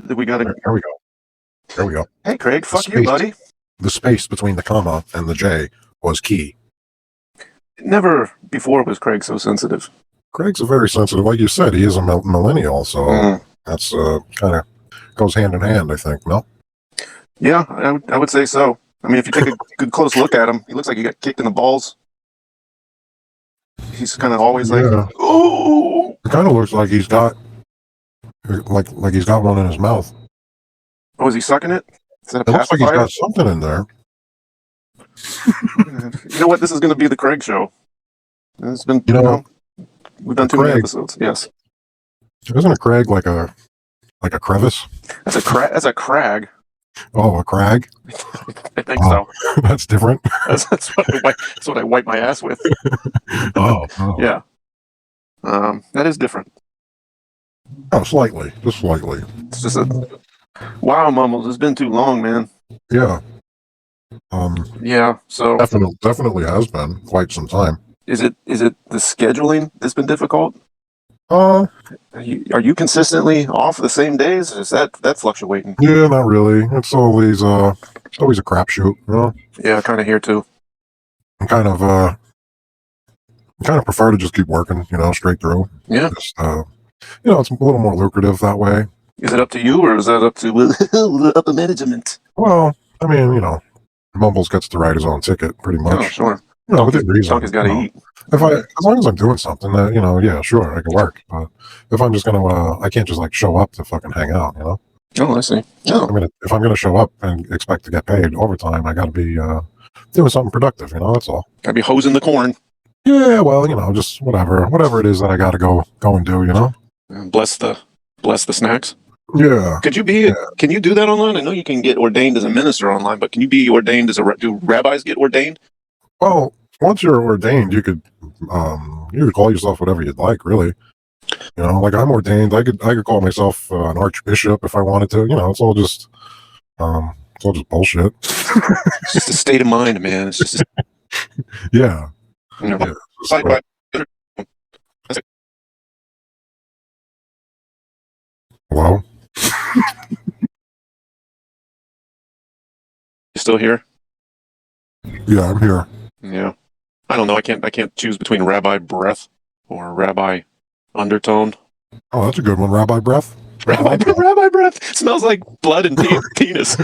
We got to. There we go. There we go. Hey, Craig, The fuck you, buddy. The space between the comma and the J was key. Never before was Craig so sensitive. Craig's a very sensitive, like you said, he is a millennial, so that's kind of goes hand in hand, I think, no? Yeah, I would say so. I mean, if you take a good close look at him, he looks like he got kicked in the balls. He's kind of always like, "Ooh!" It kind of looks like he's got, like he's got one in his mouth. Oh, is he sucking it? Is that a It looks like he's pacifier? got something in there. You know what? This is going to be the Craig show. It's been, we've done too many episodes. Yes. Isn't a Craig like a crevice? That's a crag. Oh, a crag? I think so. That's different. That's what I wipe my ass with. Oh. Yeah. That is different. Oh, slightly. Just slightly. It's just wow, Mumbles. It's been too long, man. Yeah. Yeah. So definitely has been quite some time. Is it the scheduling that's been difficult? Are you consistently off the same days? Or is that fluctuating? Yeah, not really. It's always a crapshoot, you know? Yeah, kind of here too. I kind of prefer to just keep working, straight through. Yeah. Just, it's a little more lucrative that way. Is it up to you, or is that up to upper management? Well, I mean, Mumbles gets to ride his own ticket, pretty much. Oh, sure. Within reason. Donkey's got to eat. As long as I'm doing something that, yeah, sure, I can work. But if I'm just gonna, I can't just like show up to fucking hang out, Oh, I see. Yeah. If I'm gonna show up and expect to get paid overtime, I got to be doing something productive. That's all. Got to be hosing the corn. Yeah, well, just whatever it is that I got to go and do. Bless the snacks. Yeah. Could you be? Can you do that online? I know you can get ordained as a minister online, but can you be ordained as do rabbis get ordained? Well, once you're ordained, you could call yourself whatever you'd like, really. Like I'm ordained, I could call myself an archbishop if I wanted to. It's all just bullshit. It's just a state of mind, man. It's just yeah. Hello? You still here? Yeah, I'm here. Yeah. I don't know. I can't choose between rabbi breath or rabbi undertone. Oh, that's a good one. Rabbi breath? Rabbi breath. Smells like blood and penis.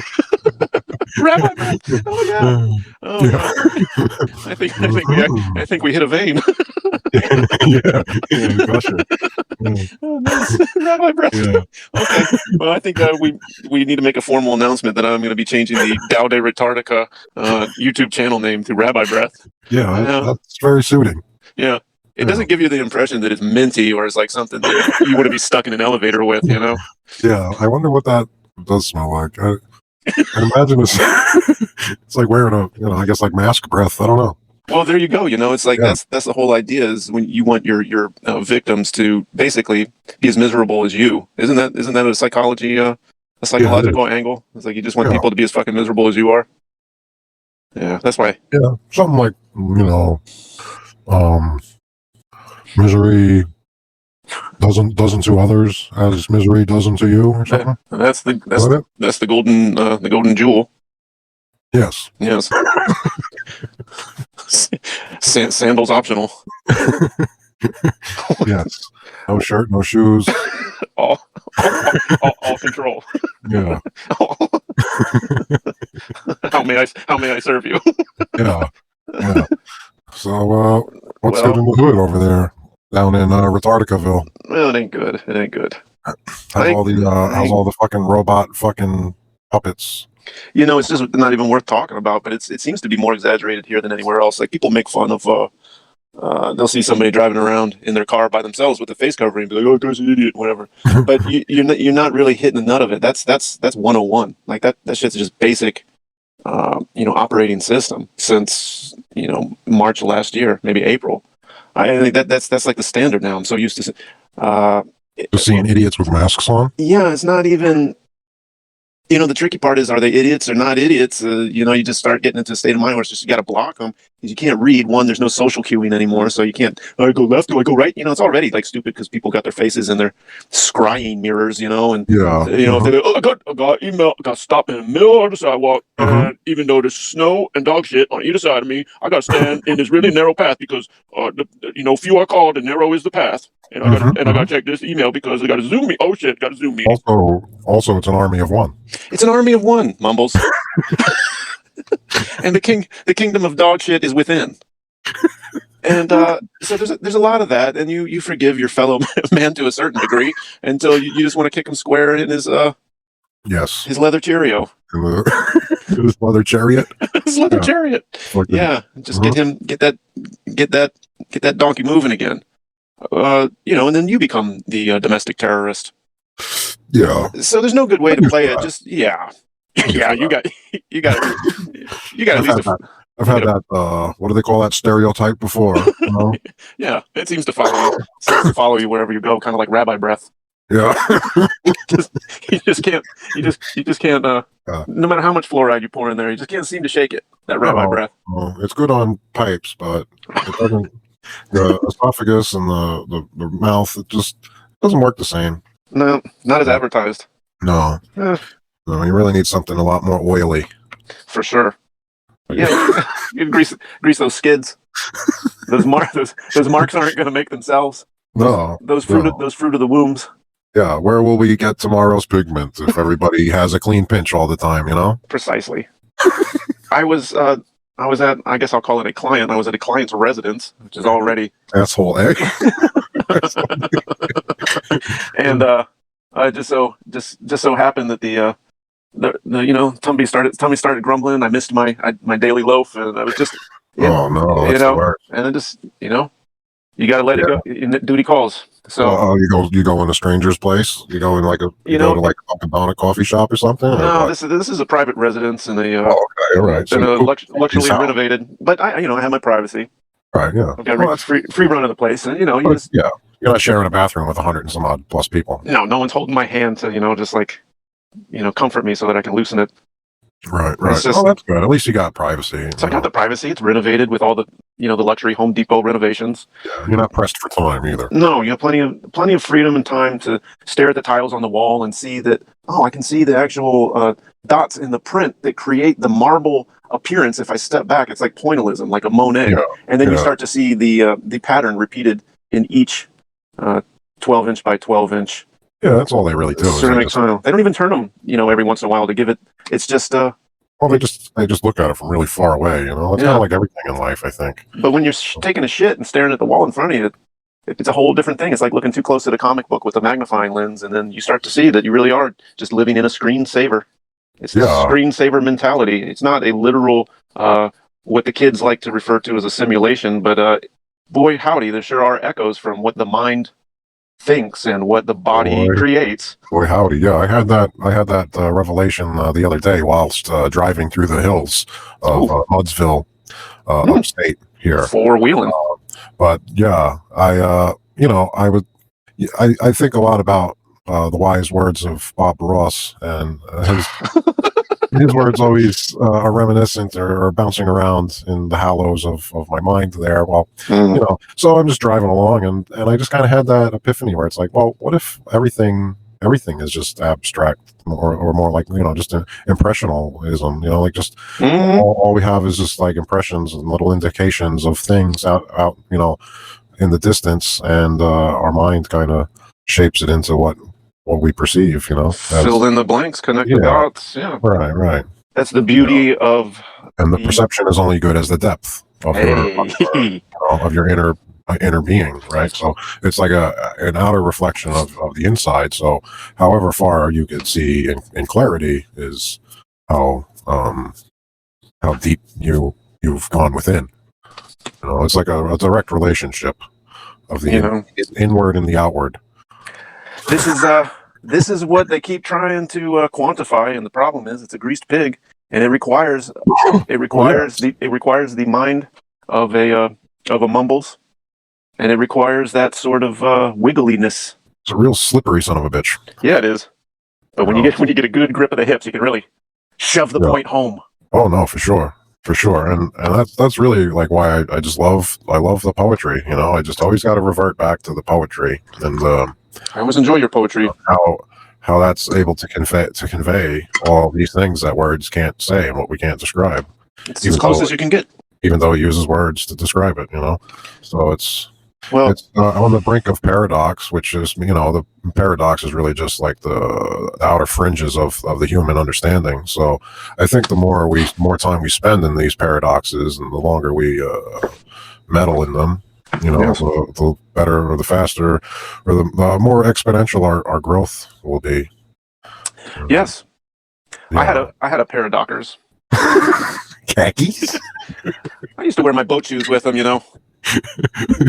Rabbi breath. Oh yeah. Oh, yeah. I think we hit a vein. Gotcha. Oh, nice. Rabbi breath. Yeah. Okay. Well, I think we need to make a formal announcement that I'm going to be changing the Daude Retardica YouTube channel name to Rabbi Breath. Yeah, that's very suiting. Yeah. It doesn't give you the impression that it's minty or it's like something that you want to be stuck in an elevator with, Yeah, I wonder what that does smell like. I imagine it's like wearing a, I guess like mask breath. I don't know. Well, there you go. It's like that's the whole idea is when you want your victims to basically be as miserable as you. Isn't that a psychological angle? It's like you just want people to be as fucking miserable as you are. Yeah, that's why. Yeah, something like misery doesn't to others as misery does unto you, or something. That's the golden jewel. Yes. Yes. Sandals optional. Yes. No shirt, no shoes. all control. Yeah. How may I serve you? Yeah. So, what's good in the hood over there down in Retardicaville? Well, it ain't good. How's all the fucking robot fucking puppets? It's just not even worth talking about. But it seems to be more exaggerated here than anywhere else. Like people make fun of. They'll see somebody driving around in their car by themselves with a face covering, and be like, "Oh, guy's an idiot," whatever. But you're not really hitting the nut of it. That's 101. Like that shit's just basic. Operating system since March of last year, maybe April. I think that's like the standard now. I'm so used to just seeing idiots with masks on. Yeah, it's not even. The tricky part is, are they idiots or not idiots? You just start getting into a state of mind where it's just you got to block them. because you can't read. One, there's no social cueing anymore, so you can't. Do I go left? Do I go right? It's already like stupid because people got their faces in their scrying mirrors, and Yeah. if they go, oh, I got email, got stopped in the middle of the sidewalk, and even though there's snow and dog shit on either side of me, I got to stand in this really narrow path because few are called and narrow is the path. And I got to check this email because they got to zoom me. Oh shit, got to zoom me. Also, it's an army of one. It's an army of one, Mumbles. And the kingdom of dog shit is within. And so there's a lot of that, and you forgive your fellow man to a certain degree until you just want to kick him square in his yes, his leather Cheerio, his leather chariot, his leather chariot. Just get that donkey moving again. And then you become the domestic terrorist. Yeah. So there's no good way to play it. Just you got at least. I've had that. What do they call that stereotype before? Yeah, it seems to follow you. It seems to follow you wherever you go, kind of like rabbi breath. Yeah. You just can't. No matter how much fluoride you pour in there, you just can't seem to shake it. That rabbi breath. It's good on pipes, but it doesn't. The esophagus and the mouth, it just doesn't work the same. No, not as advertised. No. No, you really need something a lot more oily. For sure. Yeah, you grease those skids. Those marks aren't going to make themselves. Those fruit of the wombs. Yeah, where will we get tomorrow's pigment if everybody has a clean pinch all the time? Precisely. I was at, I guess I'll call it a client. I was at a client's residence, which is already asshole, eh? And just so happened that the tummy started grumbling. I missed my daily loaf, and I was just oh no, that's the worst. And then just you got to let it go. Duty calls. So you go in a stranger's place. You go in like go to like a coffee shop or something. No, this is a private residence and a okay, all right. So luxury renovated. But I have my privacy. Right. Yeah. I've got free run of the place, and you're not sharing a bathroom with 100 and some odd plus people. No one's holding my hand to just like comfort me so that I can loosen it. Right. That's good. At least you got privacy. So I got the privacy. It's renovated with all the the luxury Home Depot renovations. Yeah, you're not pressed for time either. No, you have plenty of freedom and time to stare at the tiles on the wall and see that. Oh, I can see the actual dots in the print that create the marble appearance. If I step back, it's like pointillism, like a Monet, and then you start to see the pattern repeated in each 12-inch by 12-inch. Yeah, that's all they really do. Ceramic tile. They don't even turn them, every once in a while to give it. It's just well, they just look at it from really far away. It's kind of like everything in life, I think. But when you're taking a shit and staring at the wall in front of you, it's a whole different thing. It's like looking too close to the comic book with a magnifying lens, and then you start to see that you really are just living in a screensaver. It's the screensaver mentality. It's not a literal what the kids like to refer to as a simulation, but boy howdy, there sure are echoes from what the mind thinks and what the body creates. Boy howdy, yeah, I had that revelation the other day whilst driving through the hills of Mudsville, upstate here. Four-wheeling. But yeah, I think a lot about the wise words of Bob Ross, and his words always are reminiscent or bouncing around in the hollows of my mind there. Well, so I'm just driving along, and I just kind of had that epiphany where it's like, well, what if everything is just abstract or more like, just an impressionism, like just all we have is just like impressions and little indications of things out, in the distance, and our mind kind of shapes it into what we perceive, fill in the blanks, connect the dots. Yeah, right. That's the beauty of, and the perception is only good as the depth of your inner being, right? So it's like an outer reflection of the inside. So however far you can see in clarity is how deep you've gone within. It's like a direct relationship of the inward and the outward. This is what they keep trying to quantify, and the problem is it's a greased pig, and it requires the mind of a Mumbles, and it requires that sort of wiggliness. It's a real slippery son of a bitch. Yeah, it is. But when you get a good grip of the hips, you can really shove the point home. Oh no, for sure. for sure. And that's really like why I just love the poetry. You know, I just always got to revert back to the poetry and I always enjoy your poetry. how that's able to convey all these things that words can't say and what we can't describe. It's as close as you can get. Even though it uses words to describe it, you know. So it's on the brink of paradox, which is, you know, the paradox is really just like the outer fringes of the human understanding. So I think the more time we spend in these paradoxes and the longer we meddle in them, you know, Yes. the better or the faster or the more exponential our growth will be. Yes. Yeah. I had a pair of Dockers. Khakis? I used to wear my boat shoes with them, you know.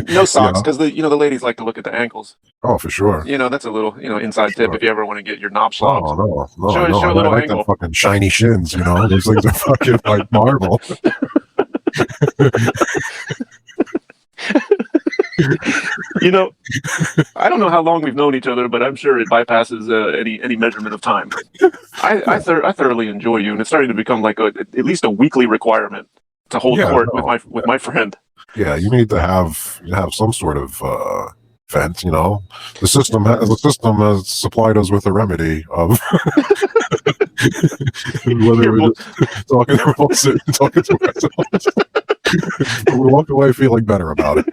No socks, because the ladies like to look at the ankles. Oh, for sure. You know, that's a little, inside tip if you ever want to get your knob slobbed. Oh, no, Show I a little like angle. them fucking shiny shins, you know? Those things are fucking like marble. You know, I don't know how long we've known each other, but I'm sure it bypasses any measurement of time. I thoroughly enjoy you, and it's starting to become like at least a weekly requirement to hold court with my friend. Yeah, you need to have some sort of vent, you know. The system has supplied us with a remedy of whether we're just talking to ourselves. We walk away feeling better about it.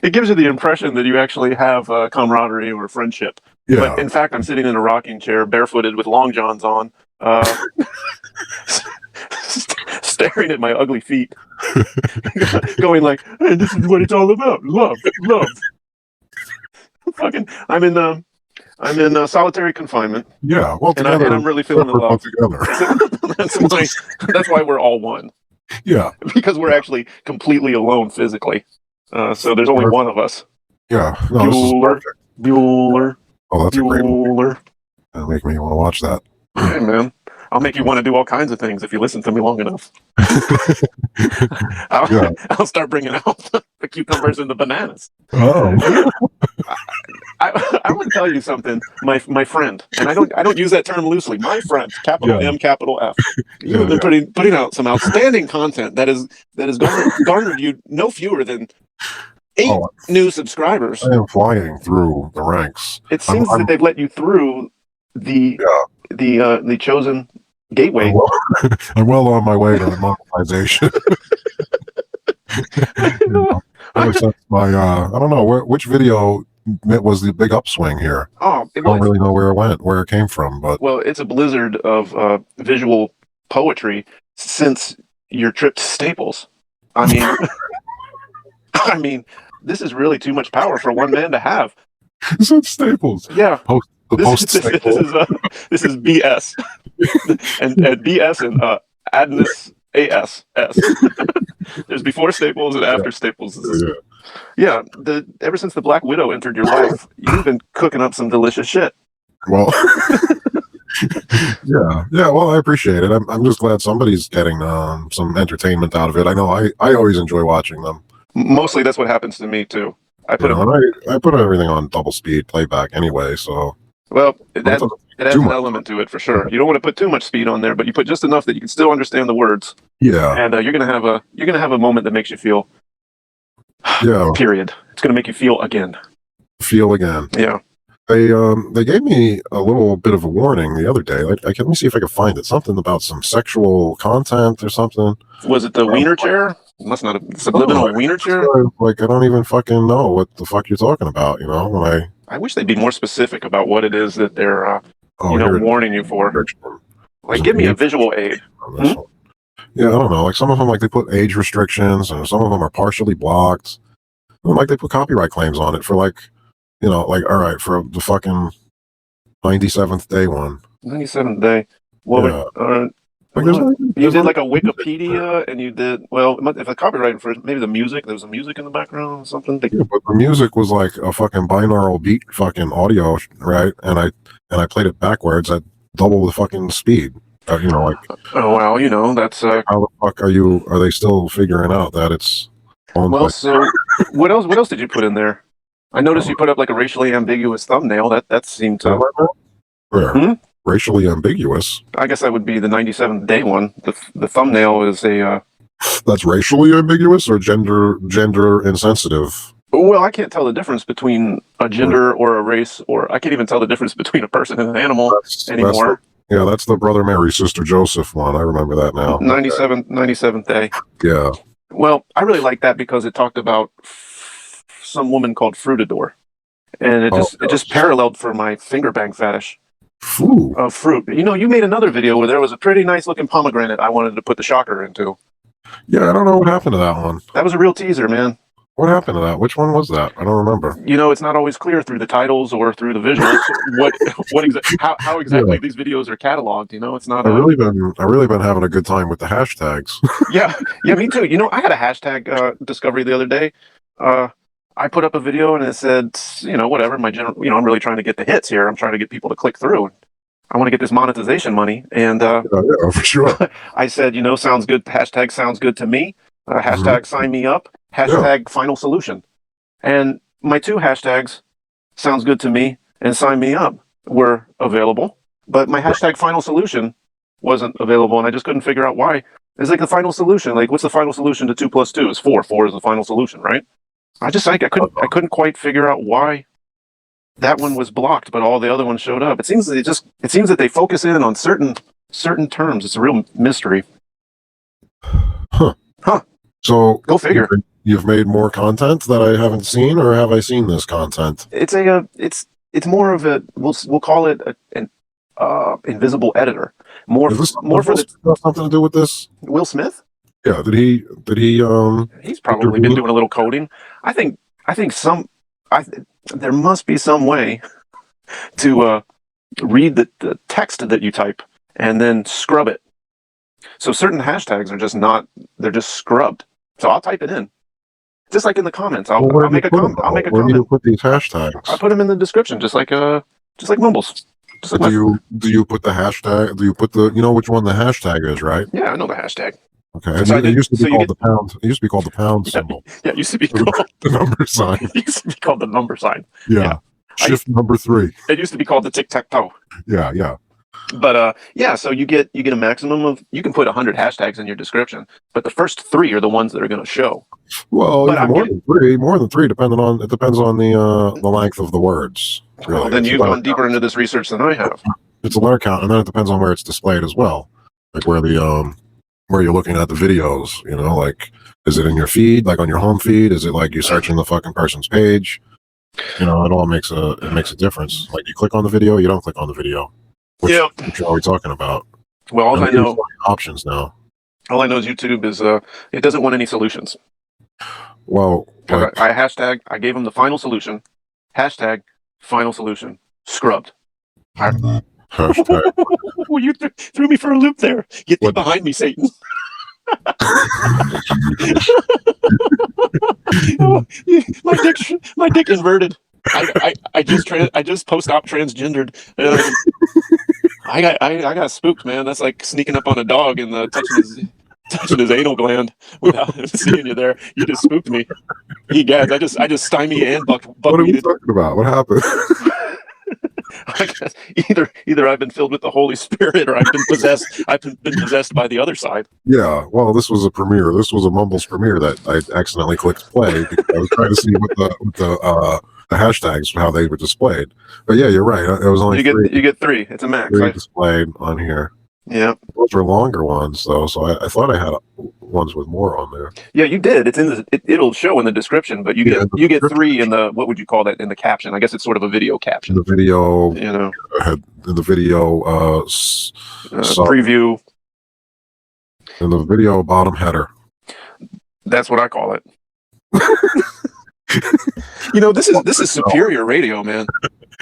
It gives you the impression that you actually have camaraderie or friendship. Yeah. But in fact, I'm sitting in a rocking chair, barefooted, with long johns on, staring at my ugly feet, going like, "Hey, this is what it's all about. Love." Fucking, I'm in solitary confinement. Yeah, well, and I'm really feeling the love. Together. That's why we're all one. Yeah, because we're actually completely alone physically. So there's only one of us. Yeah, no, Bueller. Oh, that's Bueller. A great. That'll make me want to watch that. Hey, man. I'll make you want to do all kinds of things if you listen to me long enough. I'll start bringing out the cucumbers and the bananas. Oh. I want to tell you something, my friend, and I don't use that term loosely. My friend, capital M, capital F. You have been putting out some outstanding content that has garnered you no fewer than 8 new subscribers. I am flying through the ranks. It seems that they've let you through the chosen gateway. I'm well on my way to monetization. Ever since my I don't know which video was the big upswing here. Oh, I don't really know where it came from, but it's a blizzard of visual poetry since your trip to Staples. I mean, this is really too much power for one man to have. Is that Staples? Yeah. This is BS. and BS and Adness ASS. There's before Staples and after Staples. Yeah, ever since the Black Widow entered your life, you've been cooking up some delicious shit. Well, yeah. Well, I appreciate it. I'm just glad somebody's getting some entertainment out of it. I know I always enjoy watching them. Mostly, that's what happens to me too. I put everything on double speed playback anyway. So it adds an element to it for sure. You don't want to put too much speed on there, but you put just enough that you can still understand the words. Yeah, and you're gonna have a moment that makes you feel. Yeah. Period. It's gonna make you feel again. Yeah. They gave me a little bit of a warning the other day. Let me see if I can find it. Something about some sexual content or something. Was it the wiener chair? It must not have subliminal wiener chair. Like I don't even fucking know what the fuck you're talking about. You know, when I wish they'd be more specific about what it is that they're warning you for. Like, give me a visual aid. Yeah, I don't know. Like some of them, like they put age restrictions, and some of them are partially blocked. Like they put copyright claims on it for like, all right, for the fucking 97th day one. 97th day. Well, you did like a Wikipedia, and you did if a copyright for maybe the music. There was a music in the background or something. Yeah, but the music was like a fucking binaural beat, fucking audio, right? And I played it backwards at double the fucking speed. Like. Oh wow, that's how the fuck are they still figuring out that it's? So what else did you put in there? I noticed you put up like a racially ambiguous thumbnail. That seemed to. Racially ambiguous. I guess that would be the 97th day one. The thumbnail is a That's racially ambiguous or gender insensitive? Well, I can't tell the difference between a gender or a race, or I can't even tell the difference between a person and an animal That's anymore. that's the Brother Mary, Sister Joseph one. I remember that now. 97th day. Yeah. Well, I really like that because it talked about some woman called Fruitador, and it just paralleled for my finger bang fetish of fruit. You know, you made another video where there was a pretty nice looking pomegranate I wanted to put the shocker into. Yeah, I don't know what happened to that one. That was a real teaser, man. What happened to that? Which one was that? I don't remember. You know, it's not always clear through the titles or through the visuals how exactly these videos are cataloged. You know, it's not. I really been having a good time with the hashtags. Yeah, me too. You know, I had a hashtag discovery the other day. I put up a video and it said, you know, whatever. I'm really trying to get the hits here. I'm trying to get people to click through. I want to get this monetization money, and yeah, for sure. I said, you know, sounds good. Hashtag sounds good to me. Hashtag sign me up. Hashtag final solution. And my two hashtags, sounds good to me and sign me up, were available. But my hashtag final solution wasn't available, and I just couldn't figure out why. It's like the final solution. Like, what's the final solution to 2 + 2 is 4. 4 is the final solution, right? I couldn't quite figure out why that one was blocked, but all the other ones showed up. It seems that they focus in on certain terms. It's a real mystery. Huh. So go figure. You've made more content that I haven't seen, or have I seen this content? It's more of a we'll call it an invisible editor. More for something to do with this. Will Smith? Yeah. Did he? He's probably been doing a little coding. I think there must be some way to read the text that you type and then scrub it. So certain hashtags are they're just scrubbed. So I'll type it in. Just like in the comments. I'll make a comment. Where do you put these hashtags? I put them in the description, just like Mumbles. Do you put the hashtag? Do you put the? You know which one the hashtag is, right? Yeah, I know the hashtag. Okay. It used to be called the pound. It used to be called the pound symbol. Yeah, it used to be called the number sign. It used to be called the number sign. Yeah. Shift number 3. It used to be called the tic-tac-toe. Yeah. But so you get a maximum of, you can put 100 hashtags in your description, but the first 3 are the ones that are going to show. Well, more than three, depends on the length of the words. Really. Well, then you've gone deeper into this research than I have. It's a letter count, and then it depends on where it's displayed as well, like where you're looking at the videos. You know, like, is it in your feed, like on your home feed? Is it like you're searching the fucking person's page? You know, it all makes a difference. Like, you click on the video, you don't click on the video. Which are we talking about? Well, all I know options now. All I know is YouTube is it doesn't want any solutions. Well, I gave them the final solution. Hashtag final solution. Scrubbed. Hashtag. Well, you threw me for a loop there. Get thee behind me, Satan. my dick inverted. I just post-op transgendered. I got spooked, man. That's like sneaking up on a dog and touching his anal gland without him seeing you there. You just spooked me. Guys, I just stymied and buck. What are we talking about? What happened? I guess either I've been filled with the Holy Spirit or I've been possessed. I've been possessed by the other side. Yeah, well, this was a premiere. This was a Mumbles premiere that I accidentally clicked play because I was trying to see what the hashtags, how they were displayed. But yeah, you're right. It was only you get 3. It's a max. 3 displayed on here. Yeah, those were longer ones though, so I thought I had ones with more on there. Yeah, you did. It's in it'll show in the description, but you get 3 in the, what would you call that, in the caption? I guess it's sort of a video caption. The video, you know, the video preview, and the video bottom header. That's what I call it. You know, this is superior radio, man.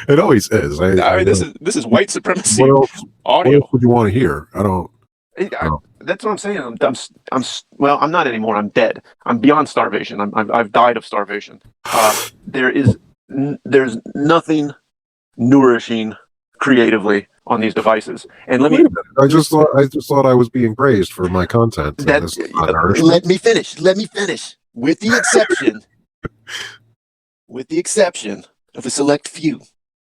It always is. I mean, this is white supremacy audio. What else would you want to hear? That's what I'm saying. I'm not anymore. I'm dead. I'm beyond starvation. I've died of starvation. There's nothing nourishing creatively on these devices. And I just thought I was being praised for my content. Let me finish. With the exception of a select few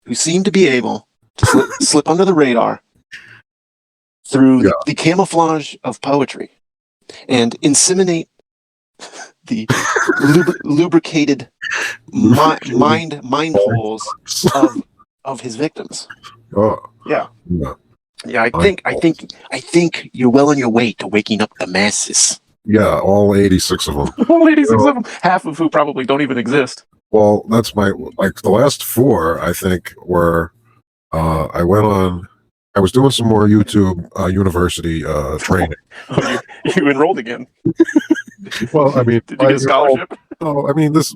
who seem to be able to slip under the radar through the camouflage of poetry and inseminate the lubricated mind holes of his victims. Oh, Yeah. yeah. Yeah, I think you're well on your way to waking up the masses. Yeah, all 86 of them. All 86 of them, half of who probably don't even exist. Well, that's my, like, the last four, I think, were, I was doing some more YouTube university training. Oh, you enrolled again. Well, I mean, Did you get a scholarship? I mean, this,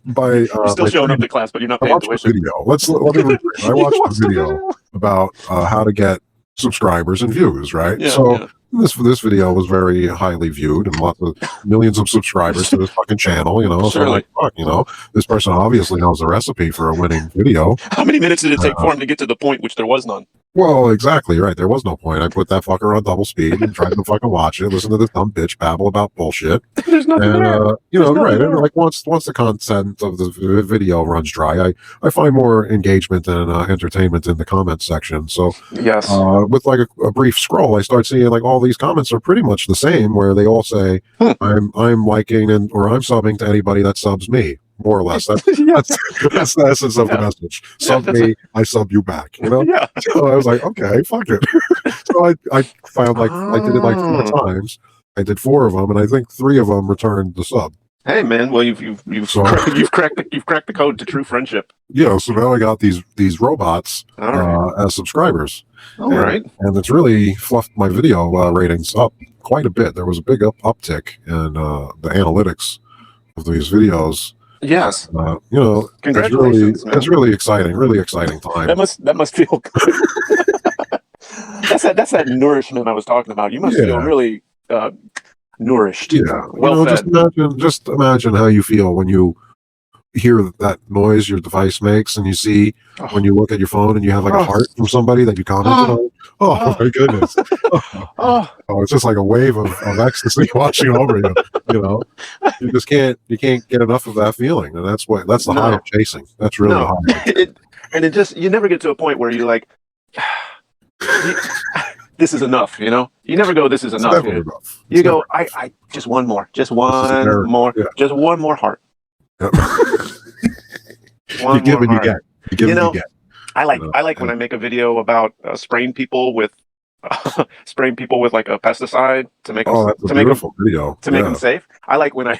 by You're still my showing up training, to class, but you're not I paying watched the tuition. video. Let me rephrase. I watched the video about how to get subscribers and views, right? Yeah, So yeah. this video was very highly viewed and lots of millions of subscribers to this fucking channel, you know. So I'm Surely. like, fuck, you know, this person obviously knows the recipe for a winning video. How many minutes did it take for him to get to the point which there was none? Well, exactly right. There was no point. I put that fucker on double speed and tried to fucking watch it, listen to this dumb bitch babble about bullshit. There's nothing And there. you know, There's right? nothing And there. like once the content of the video runs dry, I find more engagement and entertainment in the comment section. So Yes. with like a brief scroll, I start seeing like all these comments are pretty much the same, where they all say, I'm liking or I'm subbing to anybody that subs me, more or less. That's the essence of the message. Sub me, I sub you back. You know. Yeah. So I was like, okay, fuck it. So I found like I did it like 4 times. I did 4 of them, and I think 3 of them returned the sub. Hey man, well you've cracked the code to true friendship. Yeah, so now I got these robots as subscribers. All right. And it's really fluffed my video ratings up quite a bit. There was a big uptick in the analytics of these videos. Yes. You know, congratulations, it's really exciting time. That must feel good. that's that nourishment I was talking about. You must feel really nourished. Yeah. Well fed. Just imagine how you feel when you hear that noise your device makes, and you see when you look at your phone and you have like a heart from somebody that you commented on. Oh my goodness. It's just like a wave of ecstasy washing over you. You know, you can't get enough of that feeling, and that's the high of chasing. That's really the high. You never get to a point where you're like, this is enough. You know, you never go, this is enough. You go, I just one more, just one more heart. Yep. You give and you get. You give and you get. I like when I make a video about spraying people with like a pesticide to make them safe. I like when I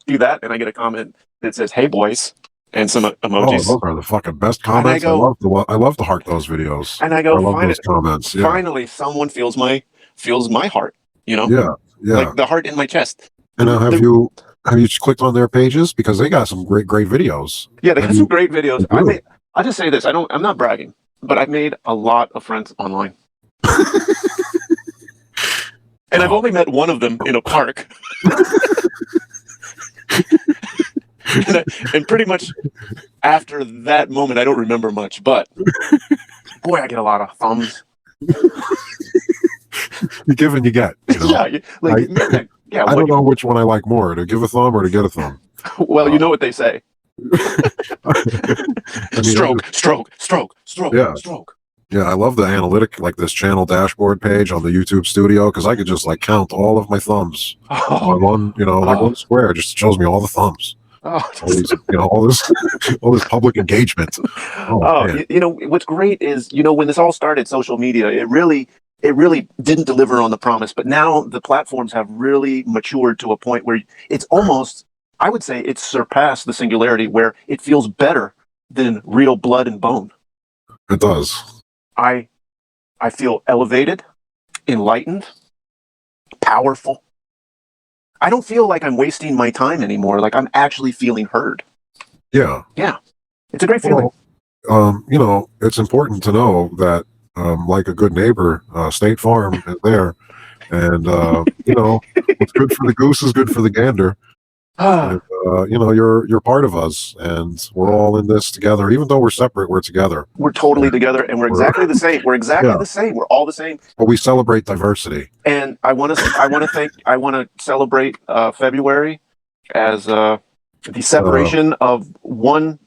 do that and I get a comment that says, "Hey boys," and some emojis. Those are the fucking best comments. I love to heart those videos. And I go, I love those comments. Yeah. Finally, someone feels my heart. You know, yeah, like the heart in my chest. And now have you clicked on their pages, because they got some great videos? Yeah, they got some great videos. I'll just say this: I'm not bragging, but I've made a lot of friends online, and I've only met one of them in a park. and pretty much after that moment, I don't remember much. But boy, I get a lot of thumbs. You give and you get. You know? I don't know which one I like more, to give a thumb or to get a thumb. Well, you know what they say. Stroke. Yeah, I love the analytic, like this channel dashboard page on the YouTube Studio, because I could just like count all of my thumbs on one, one square. It just shows me all the thumbs. All this public engagement. What's great is, when this all started, social media, it really didn't deliver on the promise, but now the platforms have really matured to a point where it's almost, I would say it's surpassed the singularity, where it feels better than real blood and bone. It does. I feel elevated, enlightened, powerful. I don't feel like I'm wasting my time anymore. Like I'm actually feeling heard. Yeah. Yeah. It's a great feeling. It's important to know that, like a good neighbor, State Farm is there. And, what's good for the goose is good for the gander. And, you're part of us, and we're all in this together. Even though we're separate, we're together. We're totally together, and we're exactly the same. We're exactly the same. We're all the same. But we celebrate diversity. And I want to celebrate February as the separation of one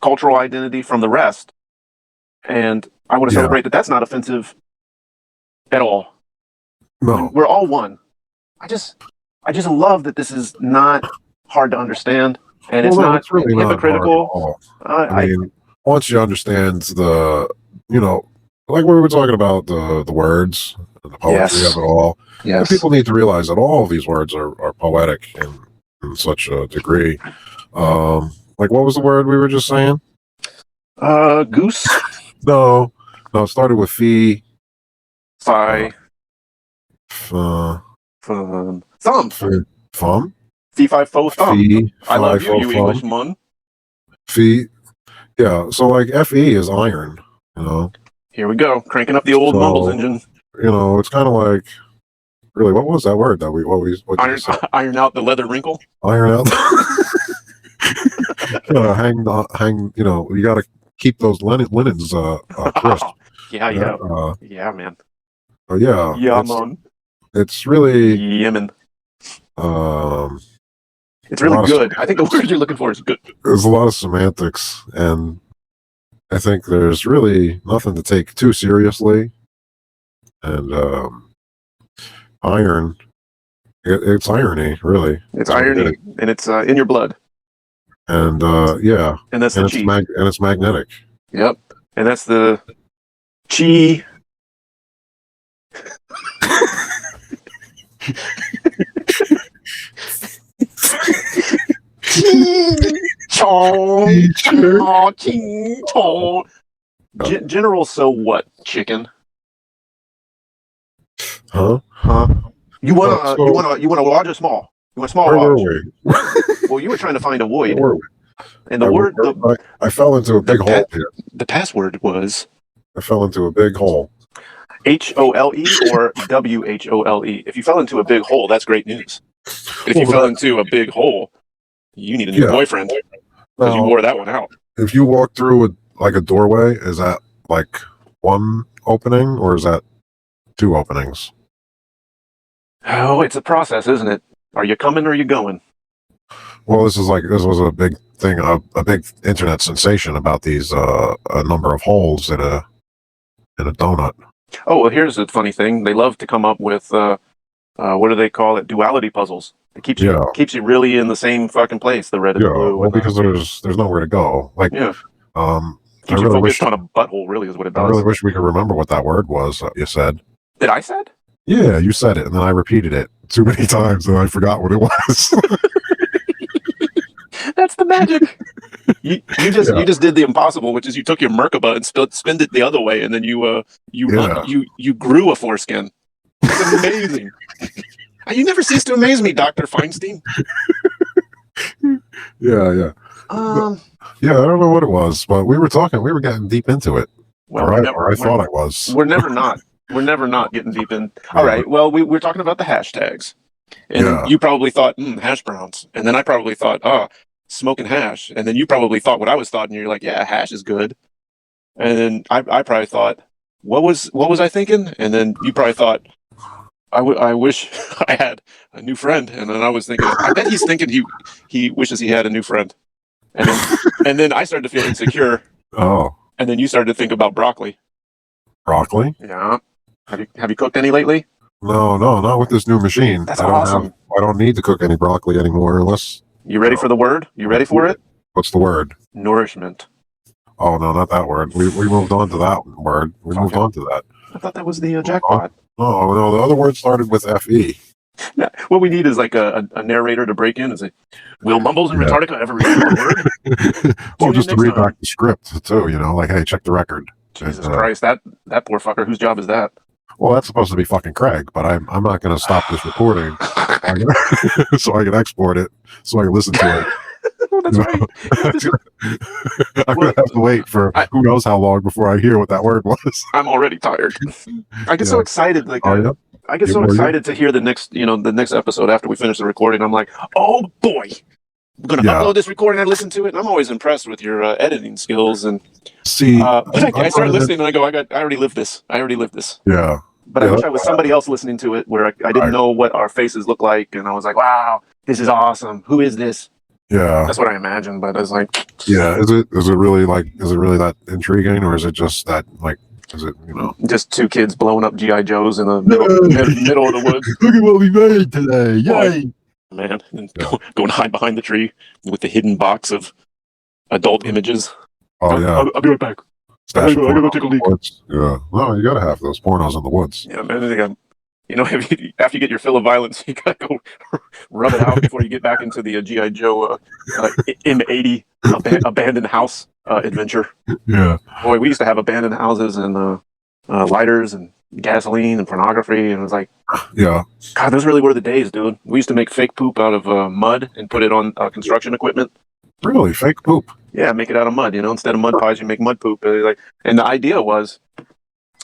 cultural identity from the rest. And I want to celebrate that that's not offensive at all. No, we're all one. I just love that this is not hard to understand, and Well, it's no, not it's really not hard at hypocritical. all. I I mean, once you understand you know, like we were talking about the words and the poetry of Yes, it all, and yes. people need to realize that all of these words are poetic in such a degree. Like what was the word we were just saying? Goose, No, no, it started with fee, uh, phi, uh, thumb, fum, fee, fi, fo, thumb. fee, I fi, love you, fo, you fum, Englishman. fee. Yeah, so like fe is iron, you know. Here we go, cranking up the old mumbles So engine. it's kind of like really what was that word that what did you Iron, say? iron out the leather wrinkle. Iron out. Hang. You got to keep those linens crisp. Yeah, Yeah, yeah, yeah, man. yeah. Yeah, man. It's really Yemen. um It's a really lot of good. I think the word you're looking for is good. there's a lot of semantics, and I think there's really nothing to take too seriously. And iron, it's irony, really. It's Is what it irony, is. and it's in your blood, And yeah, and that's the chi. and it's magnetic. Yep, and that's the chi. Ching chong, chaw, ching chong. General, so what? Chicken? Huh? Huh? You want to? You So want to? You want a large or small? You want a small or where were large? we? Well, you were trying to find a Where void, were we? and the word I fell into a big hole here. the password was I fell into a big hole. HOLE or WHOLE. If you fell into a big hole, that's great news. If Well, you fell into a big hole, you need a new yeah. boyfriend because you Now, wore that one out. if you walk through a doorway, is that like one opening or is that two openings? Oh, it's a process, isn't it? Are you coming or are you going? Well, this was a big thing, a big internet sensation about these a number of holes in a donut. Oh, well, here's a funny thing. They love to come up with what do they call it? Duality puzzles. It keeps you really in the same fucking place. The red and the blue. Well, because there's nowhere to go. Like, yeah, I keeps you really focused wish on a butthole. Really, is what it I does. really wish we could remember what that word was. You said. Did I said? Yeah, you said it, and then I repeated it too many times, and I forgot what it was. That's the magic. You just did the impossible, which is you took your Merkaba and spinned it the other way, and then you grew a foreskin. It's amazing. You never cease to amaze me, Dr. Feinstein. Yeah. Yeah, I don't know what it was, but we were getting deep into it. Well, I thought I was. We're never not getting deep in. All right. Well, we're talking about the hashtags, and you probably thought hash browns, and then I probably thought smoking hash, and then you probably thought what I was thought, and you're like, yeah, hash is good, and then I probably thought, what was I thinking, and then you probably thought, I wish I had a new friend, and then I was thinking, I bet he's thinking he wishes he had a new friend, and then I started to feel insecure. Oh, and then you started to think about broccoli. Broccoli? Yeah. Have you cooked any lately? No, not with this new machine. That's awesome. I don't need to cook any broccoli anymore unless. You ready for the word? You ready for it? What's the word? Nourishment. Oh no, not that word. We moved on to that word. We moved on to that. I thought that was the jackpot. Oh no, the other word started with FE. Yeah, what we need is like a narrator to break in and say, "Will Mumbles and Retardica ever reveal the word?" Well, just to read back the script too. Like, hey, check the record. Jesus Christ, that poor fucker. Whose job is that? Well, that's supposed to be fucking Craig, but I'm not going to stop this recording so I can export it, so I can listen to it. Oh, that's right. I'm going to have to wait for who knows how long before I hear what that word was. I'm already tired. I get so excited. Like, I get so excited to hear the next episode after we finish the recording. I'm like, oh boy, I'm going to upload this recording and listen to it. And I'm always impressed with your editing skills. And see, I started listening and I go, I already lived this. Yeah. But I wish I was somebody else listening to it where I didn't know what our faces look like. And I was like, wow, this is awesome. Who is this? Yeah. That's what I imagined. But I was like, yeah. Is it really that intriguing, or is it just that like Is it, you know? Just two kids blowing up GI Joes in the middle of the woods. Look at what we made today! Yay! Man, and Yeah. go and hide behind the tree with the hidden box of adult images. Oh yeah, I'll be right back. I gotta go take a leak. Yeah, no, you gotta have those pornos in the woods. Yeah, man. They got, after you get your fill of violence, you gotta go rub it out before you get back into the GI Joe M80 abandoned house adventure. Yeah, Boy, we used to have abandoned houses and lighters and gasoline and pornography, and it was like, yeah. God, those really were the days, dude. We used to make fake poop out of mud and put it on construction equipment. Really, fake poop. Yeah, make it out of mud. Instead of mud pies, you make mud poop. And the idea was,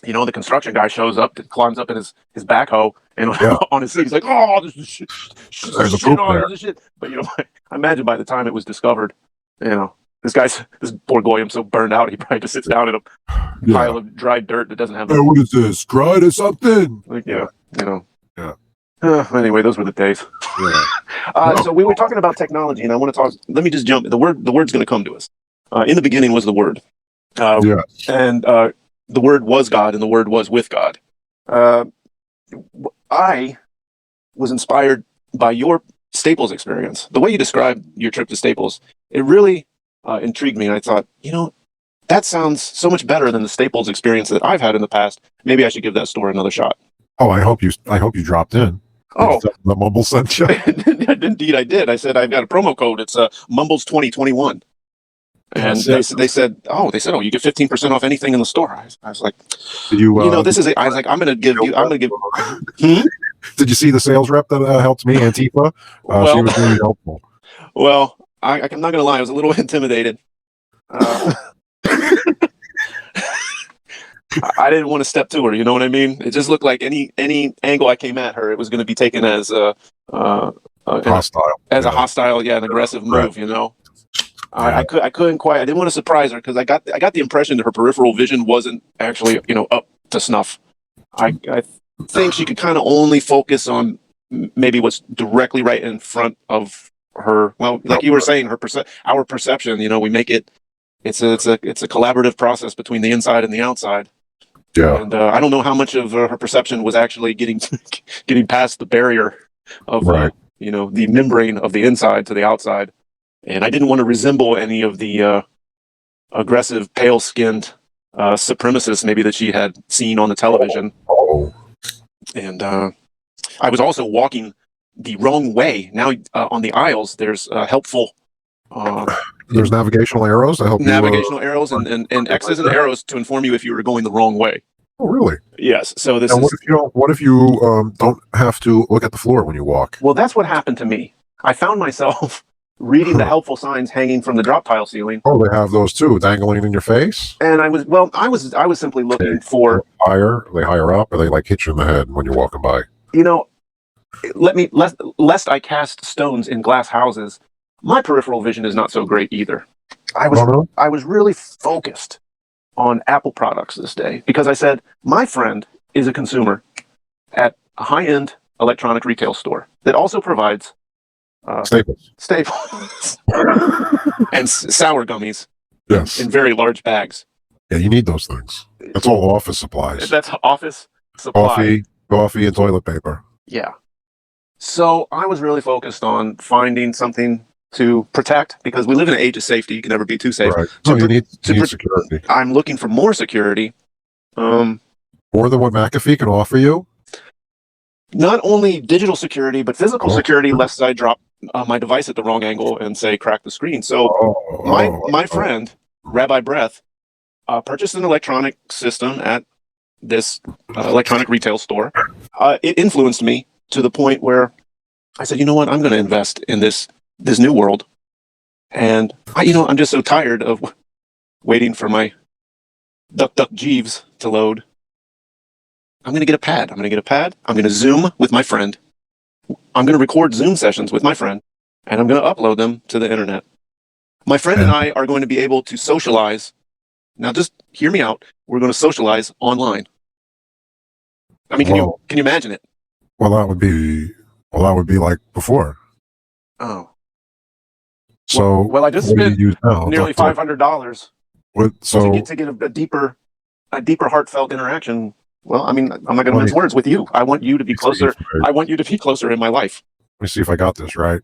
the construction guy shows up, climbs up in his backhoe, and on his seat, he's like, "Oh, this is shit. There's a poop there. This shit." But I imagine by the time it was discovered, this poor Goyim so burned out, he probably just sits down in a pile of dry dirt that doesn't have. Hey, what is this? Dried or something? Yeah. Yeah. Anyway, those were the days. Yeah. So we were talking about technology, and I want to talk. Let me just jump. The word's going to come to us. In the beginning was the Word. Yes. And the Word was God, and the Word was with God. I was inspired by your Staples experience. The way you described your trip to Staples, it really intrigued me. And I thought, that sounds so much better than the Staples experience that I've had in the past. Maybe I should give that store another shot. Oh, I hope you dropped in. Oh, the Mumble sent you. Indeed, I did. I said I've got a promo code. It's Mumbles 2021, and they said, oh, you get 15% off anything in the store. I was like, did you? This is. I was like, I'm going to give. Did you see the sales rep that helped me, Antifa? She was really helpful. Well, I'm not going to lie. I was a little intimidated. I didn't want to step to her. You know what I mean? It just looked like any angle I came at her, it was going to be taken as hostile, a hostile, an aggressive move. I couldn't quite. I didn't want to surprise her because I got the impression that her peripheral vision wasn't actually up to snuff. I think she could kind of only focus on maybe what's directly right in front of her. Well, like you were saying, our perception. We make it. It's a collaborative process between the inside and the outside. Yeah. And I don't know how much of her perception was actually getting past the barrier of the membrane of the inside to the outside. And I didn't want to resemble any of the aggressive, pale-skinned supremacists maybe that she had seen on the television. Oh. And I was also walking the wrong way. Now on the aisles, there's helpful. There's navigational arrows to help navigational arrows and X's and arrows to inform you if you were going the wrong way. Oh, really? Yes. So this. And what if you don't have to look at the floor when you walk? Well, that's what happened to me. I found myself reading the helpful signs hanging from the drop tile ceiling. Oh, they have those too, dangling in your face. And I was simply looking for higher. They higher up, or they like hit you in the head when you're walking by. Lest I cast stones in glass houses. My peripheral vision is not so great either. I was really focused on Apple products this day because I said, my friend is a consumer at a high-end electronic retail store that also provides Staples and sour gummies in very large bags. Yeah, you need those things. That's all office supplies. That's office supply. Coffee and toilet paper. Yeah. So I was really focused on finding something to protect because we live in an age of safety. You can never be too safe. Right. No, you need security. I'm looking for more security. More than what McAfee can offer you? Not only digital security, but physical security, lest I drop my device at the wrong angle and say crack the screen. So my friend, Rabbi Breath, purchased an electronic system at this electronic retail store. It influenced me to the point where I said, you know what, I'm going to invest in this new world. And I'm just so tired of waiting for my Duck Jeeves to load. I'm going to get a pad. I'm going to Zoom with my friend. I'm going to record Zoom sessions with my friend, and I'm going to upload them to the internet. My friend and I are going to be able to socialize. Now, just hear me out. We're going to socialize online. I mean, can you imagine it? Well, that would be like before. Oh. So I just spent nearly $500 to get a deeper a deeper, heartfelt interaction. Well, I mean, I'm not going to Let me, mince words with you. I want you to be let me see closer. if I, I want you to be closer in my life. let me see if I got this right.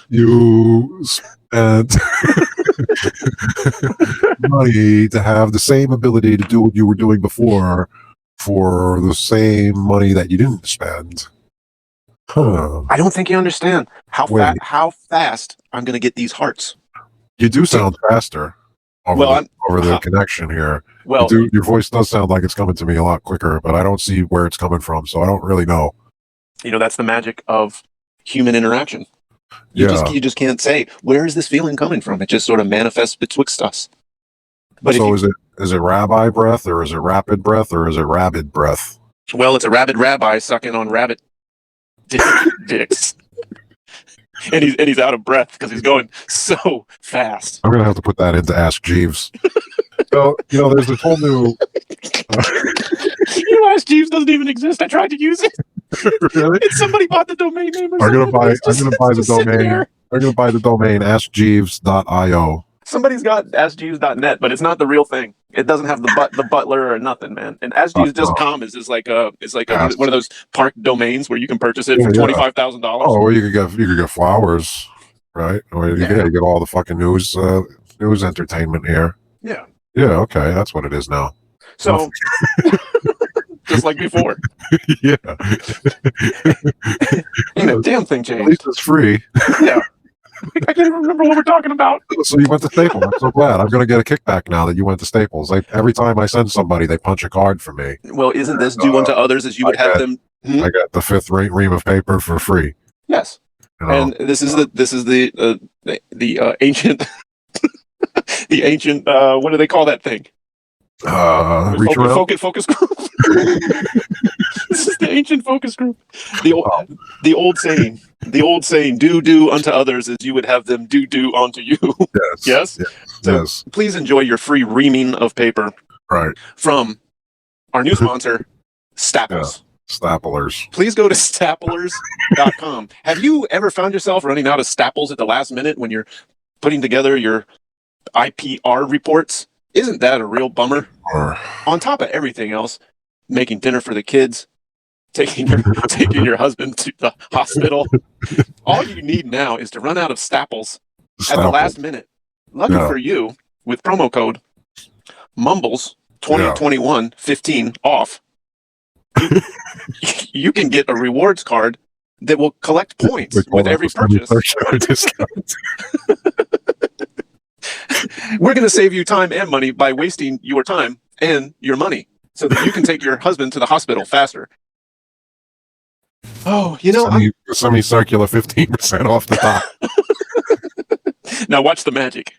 You spent money to have the same ability to do what you were doing before for the same money that you didn't spend. Huh. I don't think you understand Wait, how fast I'm going to get these hearts. you do sound faster Well, I'm over the connection here. You well. do, your voice does sound like it's coming to me a lot quicker, but I don't see where it's coming from, so I don't really know. That's the magic of human interaction. Yeah. You just can't say, where is this feeling coming from? It just sort of manifests betwixt us. But So is it rabbi breath, or is it rapid breath, or is it rabid breath? well, it's a rabid rabbi sucking on rabbit dicks. And he's out of breath because he's going so fast. I'm gonna have to put that into Ask Jeeves. So there's this whole new. Ask Jeeves doesn't even exist. I tried to use it. Really? And somebody bought the domain name. I'm gonna buy the domain. I'm gonna buy the domain askjeeves.io. Somebody's got AskJeeves.net, but it's not the real thing. It doesn't have the butler or nothing, man. And AskJeeves.com is like one of those park domains where you can purchase it for $25,000. Oh, well, you could get flowers, right? Or you get all the fucking news entertainment here. Yeah. Yeah. Okay, that's what it is now. So, just like before. Yeah. Ain't a damn thing changed. At least it's free. Yeah. I can't even remember what we're talking about. So you went to Staples. I'm so glad. I'm going to get a kickback now that you went to Staples. Every time I send somebody, they punch a card for me. Well, isn't this do unto others as you would have them? I got the 5th ream of paper for free. Yes. And this is the ancient the ancient what do they call that thing? Focus group. This is the ancient focus group. The old saying, do unto others as you would have them do unto you. Yes. So please enjoy your free reaming of paper. Right. From our new sponsor, Staples. Staplers. Please go to staplers.com. Have you ever found yourself running out of staples at the last minute when you're putting together your IPR reports? Isn't that a real bummer? On top of everything else, making dinner for the kids, taking your husband to the hospital. All you need now is to run out of staples at the last minute. Lucky for you, with promo code Mumbles 2021 15 off, you can get a rewards card that will collect points with every purchase. We're going to save you time and money by wasting your time and your money so that you can take your husband to the hospital faster. Oh, semicircular 15% off the top. Now watch the magic.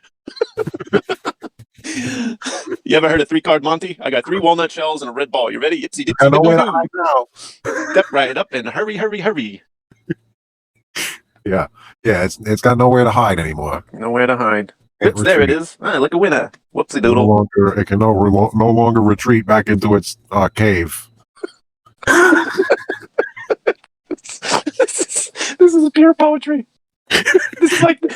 You ever heard of 3-card Monty? I got 3 walnut shells and a red ball. You ready? I know where to hide now. Step right up and hurry. Yeah. It's got nowhere to hide anymore. Nowhere to hide. Oops, there it is. Look, a winner. Whoopsie doodle. It can no longer retreat back into its cave. This is pure poetry. This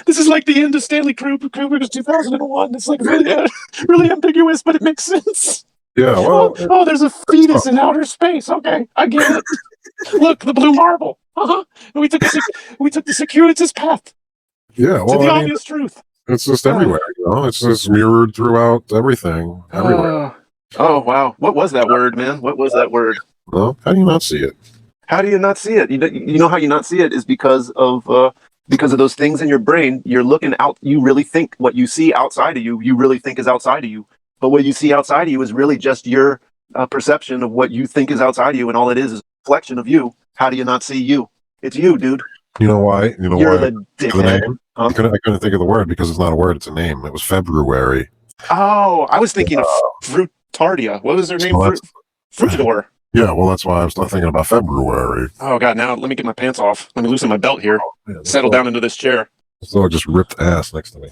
is like the end of Stanley Kubrick's 2001. It's like really ambiguous, but it makes sense. Yeah. Well. There's a fetus in outer space. Okay, I get it. Look, the blue marble. We took the circuitous path. Yeah. Well, to the obvious truth. It's just everywhere. It's just mirrored throughout everything. Everywhere. Oh wow! What was that word, man? What was that word? Well, how do you not see it? How do you not see it? You know how you not see it is because of those things in your brain. You're looking out. You really think what you see outside of you. You really think is outside of you. But what you see outside of you is really just your perception of what you think is outside of you, and all it is a reflection of you. How do you not see you? It's you, dude. You know why? You're the dickhead. I couldn't think of the word because it's not a word; it's a name. It was February. Oh, I was thinking of Frutardia. What was their name? Fruitador. Yeah, well, that's why I was not thinking about February. Oh God! Now let me get my pants off. Let me loosen my belt here. Settle down into this chair. So just ripped ass next to me.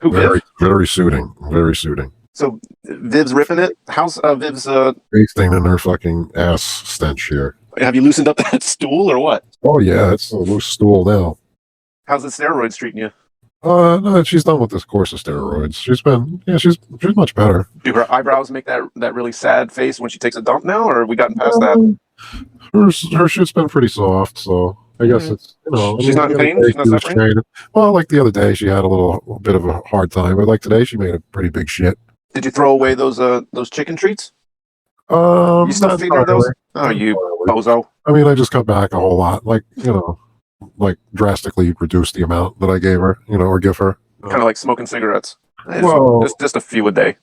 Very suiting. Very suiting. So Viv's ripping it. How's Viv's pasting in her fucking ass stench here? Have you loosened up that stool or what? Oh yeah, it's a loose stool now. How's the steroids treating you? No, she's done with this course of steroids. She's much better. Do her eyebrows make that really sad face when she takes a dump now, or have we gotten past that? Her shit's been pretty soft, so I guess it's She's not in pain. She's not she was suffering. trying well, like the other day, she had a little bit of a hard time, but like today, she made a pretty big shit. Did you throw away those chicken treats? You still Not feeding her those? entirely. Oh, Not you entirely. bozo! I mean, I just cut back a whole lot, like drastically reduced the amount that I gave her, or give her. Kind of like smoking cigarettes. Well, Just a few a day.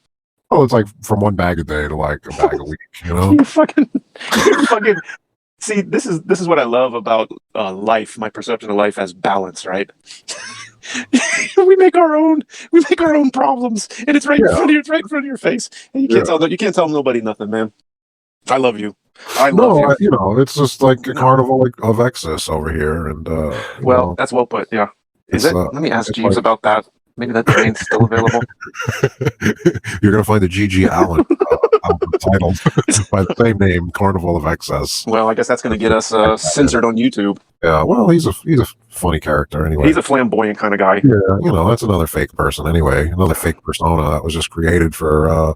well, it's like from one bag a day to like a bag a week, You fucking. See, this is what I love about life. My perception of life as balance, right? we make our own problems, and it's right in front of your face, and you can't tell nobody nothing, man. I love you. I love you. It's just like a carnival of excess over here, and well, that's well put. Yeah. Is it? Let me ask Jeeves about that. Maybe that domain's still available. You're gonna find the G.G. Allen album titled by the same name, Carnival of Excess. Well, I guess that's gonna get us censored on YouTube. Yeah, well, he's a funny character anyway. He's a flamboyant kind of guy. Yeah, that's another fake person anyway. Another fake persona that was just created for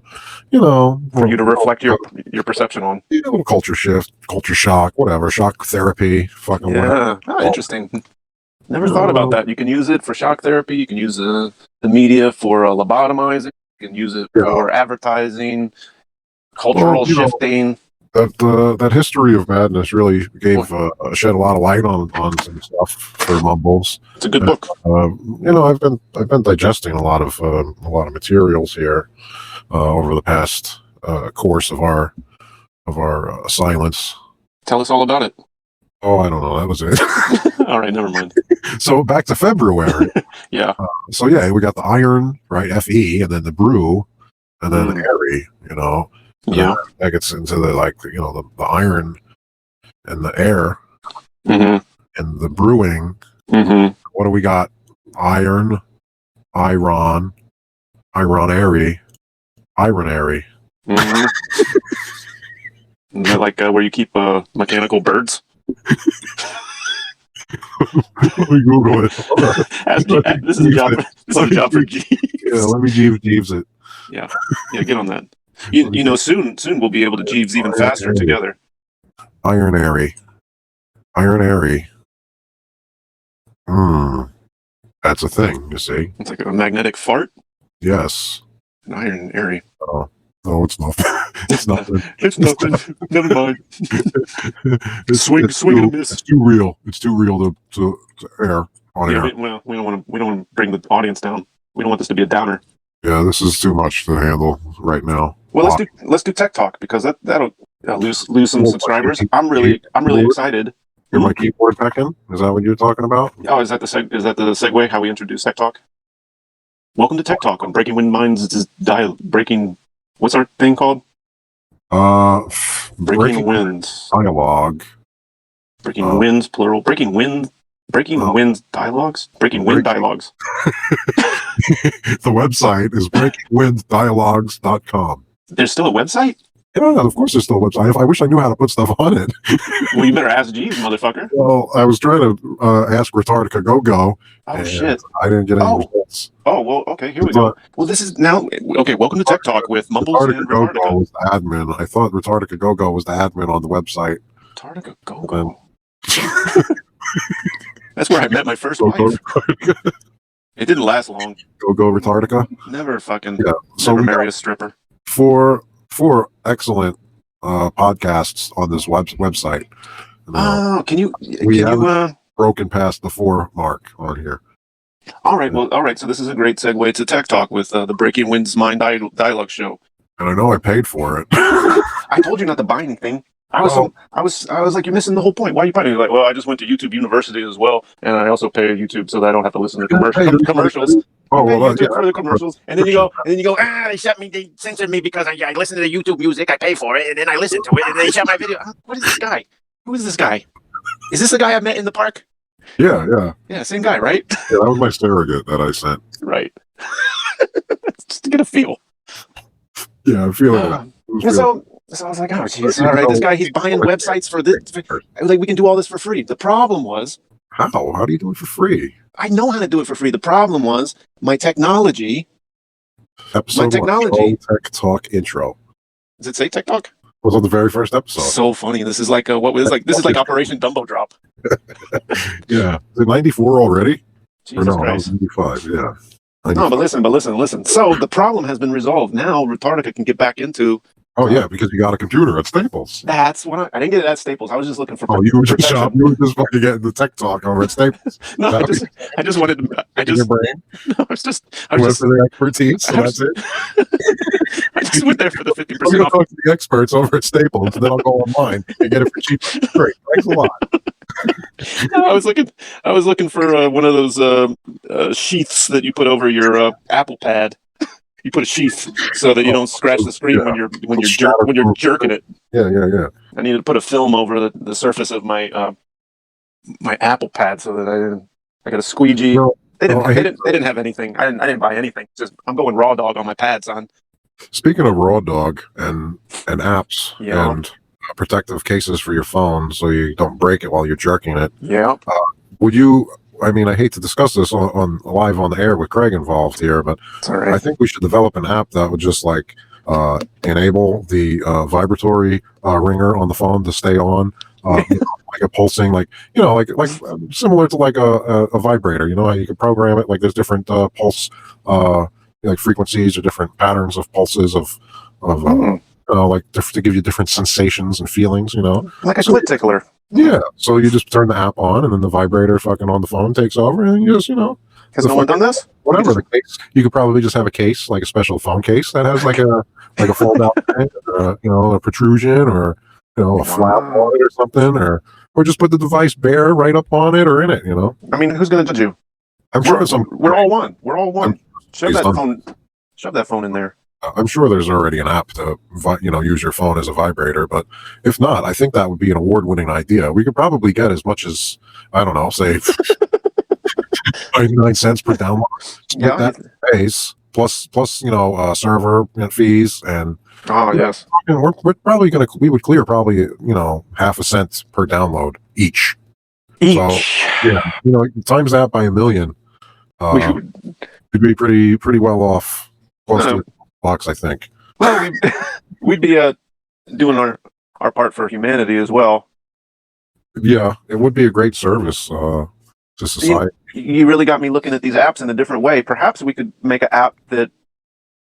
for you to reflect your perception on. A little culture shift, culture shock, whatever, shock therapy, fucking whatever. Interesting. Never thought about that. You can use it for shock therapy. You can use the media for lobotomizing. You can use it for advertising, cultural shifting. That history of madness really gave shed a lot of light on some stuff for Mumbles. It's a good book. I've been digesting a lot of materials here over the past course of our silence. Tell us all about it. Oh, I don't know. That was it. All right, never mind. So back to February. Yeah. We got the iron, right? Fe, and then the brew, and then the airy. Yeah. That gets into the iron and the air, and the brewing. What do we got? Iron, airy. Is that like where you keep mechanical birds? Let me Google it. This is a job. This is a job for Jeeves. Yeah, let me Jeeves it. Yeah, get on that. Soon we'll be able to Jeeves even faster together. Iron airy. That's a thing. You see, it's like a magnetic fart. Yes. An iron airy. Oh. No, it's nothing. It's nothing. It's nothing. Never mind. Swing and miss. It's too real. It's too real to air on air. We don't want to bring the audience down. We don't want this to be a downer. Yeah, this is too much to handle right now. Well, let's do tech talk because that'll lose some subscribers. I'm really excited. You're my keyboard pecking? Is that what you're talking about? Oh, is that the segue? How we introduce tech talk? Welcome to Tech Talk on Breaking Wind Minds. Breaking. What's our thing called? Breaking Winds. Dialogue. Breaking Winds, plural. Breaking Winds dialogues? Breaking Wind dialogues. The website is breakingwinddialogues.com. There's still a website? Yeah, of course there's still a website. I wish I knew how to put stuff on it. Well, you better ask Jeeves, motherfucker. Well, I was trying to ask Retardica Go-Go. Oh, shit. I didn't get any results. Oh, well, okay, here we go. Well, this is now... Okay, welcome to Tech Talk with Mumbles and Retardica. Go-Go was the admin. I thought Retardica Go-Go was the admin on the website. Retardica Go-Go? That's where I met my first wife. It didn't last long. Go Retardica? Never fucking... Yeah. So never marry a stripper. Four excellent podcasts on this website. Can you broken past the 4 mark on here. All right. So this is a great segue to Tech Talk with the Breaking Winds Mind Dialogue Show. And I know I paid for it. I told you not to buy anything. I was like, you're missing the whole point. Why are you buying it? You're like, well, I just went to YouTube University as well, and I also pay YouTube so that I don't have to listen to commercials. Oh, well, for the commercials, and then you go, they shut me, they censored me because I listen to the YouTube music, I pay for it, and then I listen to it, and they shut my video. What is this guy? Who is this guy? Is this the guy I met in the park? Yeah, same guy, right? Yeah, that was my surrogate that I sent. Right. Just to get a feel. Yeah, I'm feeling it. So I was like, oh, geez, all right, this guy, he's buying websites for this. Like, we can do all this for free. The problem was, How? How do you do it for free? I know how to do it for free. The problem was my technology. My Episode 1, technology. Show Tech Talk intro. Does it say TikTok? Was on the very first episode. So funny. This is like what was like. This is like Operation Dumbo Drop. Yeah. Is it 94 already? Or Jesus no, that was Christ. 95. Yeah. No, 95. but listen. So the problem has been resolved. Now Retardica can get back into. Oh, yeah, because you got a computer at Staples. That's what I didn't get it at Staples. I was just looking for. Oh, you were just protection. You were just fucking getting the tech talk over at Staples. No, I just wanted to. I Your just. brain. I was just. For the expertise. So that's it. I just went there for the 50% I'm going off. to talk to the experts over at Staples, and then I'll go online and get it for cheap. Great. Thanks a lot. I was looking for one of those sheaths that you put over your Apple Pad. You put a sheath so that you don't scratch the screen when you're jerking it. Yeah. I needed to put a film over the surface of my my Apple Pad so that I got a squeegee. No, they didn't have anything. I didn't buy anything. Just I'm going raw dog on my pad, son. Speaking of raw dog and apps Yeah. and protective cases for your phone so you don't break it while you're jerking it. Yeah. Would you? I mean, I hate to discuss this on live on the air with Craig involved here, but Right. I think we should develop an app that would just like enable the vibratory ringer on the phone to stay on, like a pulsing, like similar to like a vibrator. You know, how you can program it. Like there's different pulse like frequencies or different patterns of pulses of to give you different sensations and feelings. You know, like a clit tickler. Yeah, so you just turn the app on, and then the vibrator fucking on the phone takes over, and you just, Has no one done this? Whatever the case, you could probably just have a case, like a special phone case that has like a fold out thing, or, a protrusion, or a flap on it or something, or just put the device bare right up on it or in it. I mean, who's going to judge you? I'm sure we're all one. We're all one. Shove that phone in there. I'm sure there's already an app to, use your phone as a vibrator, but if not, I think that would be an award-winning idea. We could probably get as much as, I don't know, say 99 cents per download. Split that base plus server fees and. Oh yes. We're probably we would clear probably half a cent per download each. So yeah, times that by 1 million. We'd be pretty well off. Close to bucks, I think. Well, we'd be doing our part for humanity as well. Yeah, it would be a great service to society. You really got me looking at these apps in a different way. Perhaps we could make an app that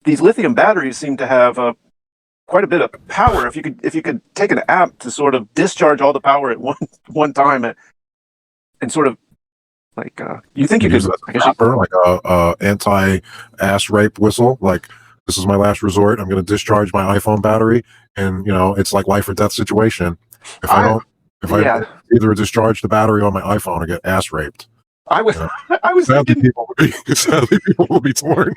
these lithium batteries seem to have quite a bit of power. If you could take an app to sort of discharge all the power at one time and sort of like you think you could like a anti-ass rape whistle, like. This is my last resort. I'm going to discharge my iPhone battery, and it's like life or death situation. If I either discharge the battery on my iPhone or get ass raped. I was sadly, thinking people will be torn.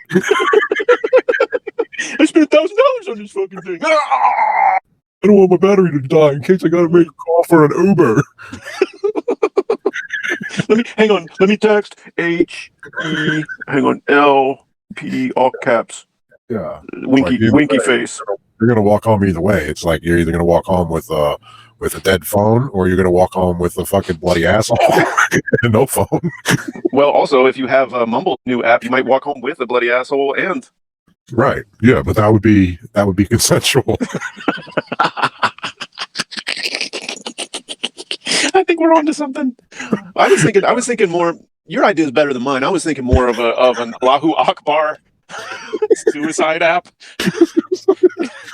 I spent $1,000 on this fucking thing. I don't want my battery to die in case I got to make a call for an Uber. Let me text HE. Hang on, LP all caps. Yeah, winky face. You're gonna walk home either way. It's like you're either gonna walk home with a dead phone, or you're gonna walk home with a fucking bloody asshole and no phone. Well, also, if you have a Mumble new app, you might walk home with a bloody asshole and. Right. Yeah, but that would be consensual. I think we're on to something. I was thinking more. Your idea is better than mine. I was thinking more of an Allahu Akbar suicide app.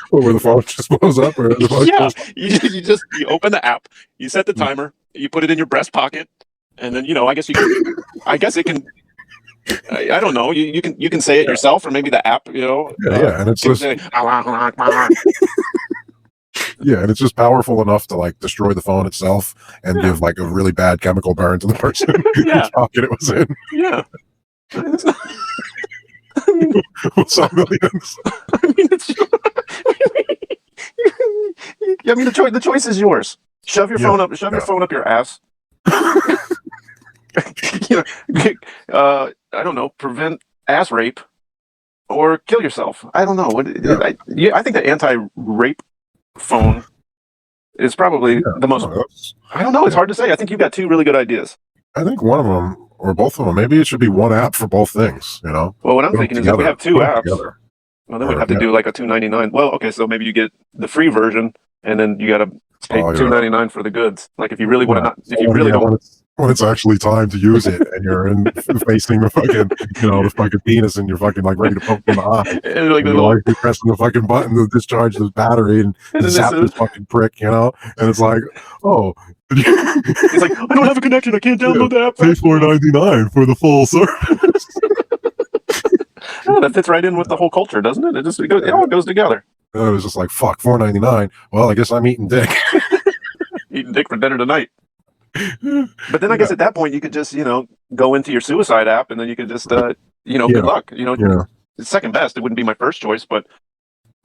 Where the phone just blows up, or you open the app, you set the timer, you put it in your breast pocket, and then I guess it can. I don't know. You can say it yourself, or maybe the app. And it's just and it's just powerful enough to like destroy the phone itself and give like a really bad chemical burn to the person whose pocket it was in. Yeah. What's up, millions? I mean, the choice is yours. Shove your phone up. Shove your phone up your ass. I don't know. Prevent ass rape, or kill yourself. I don't know. I think the anti-rape phone is probably the most. I don't know. It's hard to say. I think you've got two really good ideas. I think one of them or both of them. Maybe it should be one app for both things. You know, Well, what I'm put them thinking is if we together. have two Put them apps, together. well, then we'd Or have to yeah. do like a $2.99. Well, okay, so maybe you get the free version, and then you got to pay Oh yeah. $2.99 for the goods. Like if you really want to Yeah. not, if you Oh really yeah. don't, When it's actually time to use it, and you're facing the fucking the fucking penis, and you're fucking like ready to poke in the eye, and like and the you're little, like you're pressing the fucking button to discharge the battery and and then it zap says, this fucking prick, and it's like, oh, he's like, I don't have a connection, I can't yeah, download the app pay fast enough. $4.99 for the full service. Oh, that fits right in with the whole culture, doesn't it? It all goes together. And I was just like, fuck, $4.99. Well, I guess I'm eating dick. Eating dick for dinner tonight. But then I Yeah, guess at that point you could just, go into your suicide app and then you could just, good yeah, luck. yeah. It's second best. It wouldn't be my first choice, but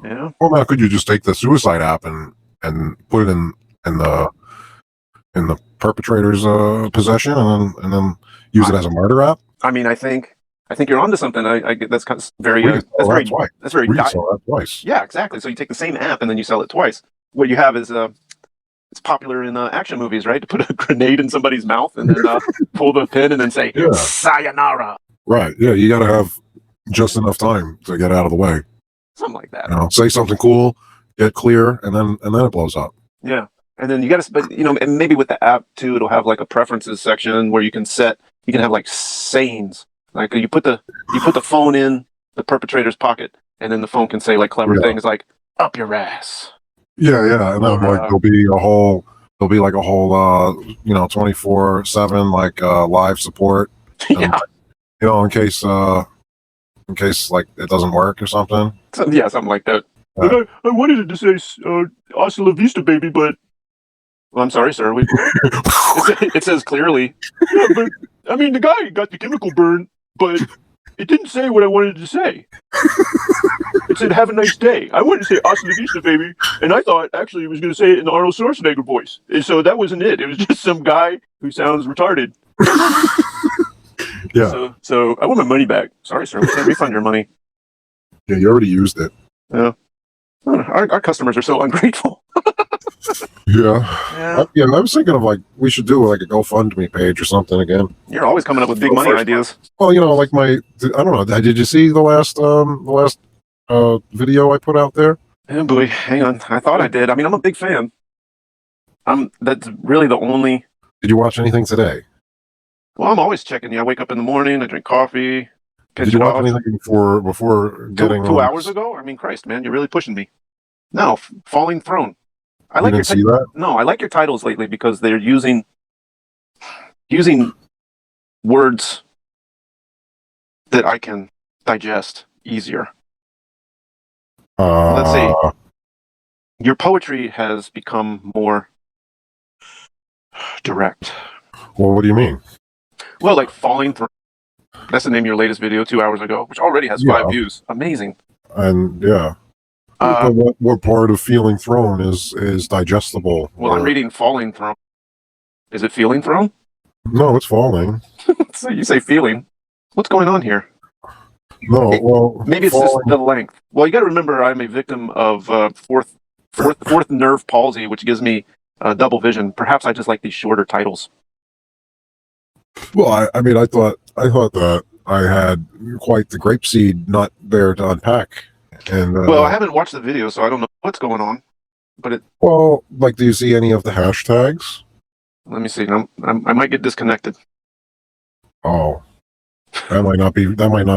yeah. Well, now could you just take the suicide app and put it in the perpetrator's possession, and then use it as a murder app? I mean, I think you're onto something. I get that's kind of very, We could sell that twice. that's very, We could sell that twice. yeah, exactly. So you take the same app and then you sell it twice. What you have is, it's popular in action movies, right? To put a grenade in somebody's mouth and then pull the pin and then say, Yeah. sayonara. Right. Yeah, you got to have just enough time to get out of the way. Something like that. Say something cool, get clear, and then it blows up. Yeah. And then you got to, but and maybe with the app too, it'll have like a preferences section where you can have like sayings. Like you put the phone in the perpetrator's pocket, and then the phone can say like clever things like "up your ass." Yeah, and then like there'll be like a whole 24/7 like live support. Yeah. In case like it doesn't work or something. Something like that. But I wanted it to say "Hasta la vista, baby," but well, I'm sorry, sir. It says clearly. Yeah, but I mean, the guy got the chemical burn, but it didn't say what I wanted to say. It said, "Have a nice day." I wanted to say "Hasta la vista, baby," and I thought actually he was going to say it in the Arnold Schwarzenegger voice. And so that wasn't it. It was just some guy who sounds retarded. Yeah. So I want my money back. Sorry, sir. We can't refund your money. Yeah, you already used it. Yeah. Our customers are so ungrateful. Yeah. I was thinking of like we should do like a GoFundMe page or something again. You're always coming up with big money ideas. Well, like I don't know. Did you see the last video I put out there? Oh boy, hang on. I thought I did. I mean, I'm a big fan. That's really the only. Did you watch anything today? Well, I'm always checking. Yeah, I wake up in the morning. I drink coffee. Did you watch anything before getting 2 hours ago? I mean, Christ, man, you're really pushing me. No, Falling Throne. I like you didn't see that? No, I like your titles lately because they're using words that I can digest easier. Let's see. Your poetry has become more direct. Well, what do you mean? Well, like Falling Throne. That's the name of your latest video 2 hours ago, which already has 5 views. Amazing. And yeah. But what part of feeling thrown is digestible? Well, I'm reading Falling Throne. Is it Feeling Throne? No, it's falling. So you say feeling. What's going on here? No, well, maybe it's just the length. Well, you got to remember, I'm a victim of fourth nerve palsy, which gives me double vision. Perhaps I just like these shorter titles. Well, I mean, I thought that I had quite the grapeseed nut there to unpack. And well, I haven't watched the video, so I don't know what's going on. But well, like, do you see any of the hashtags? Let me see. I might get disconnected. Oh, that might not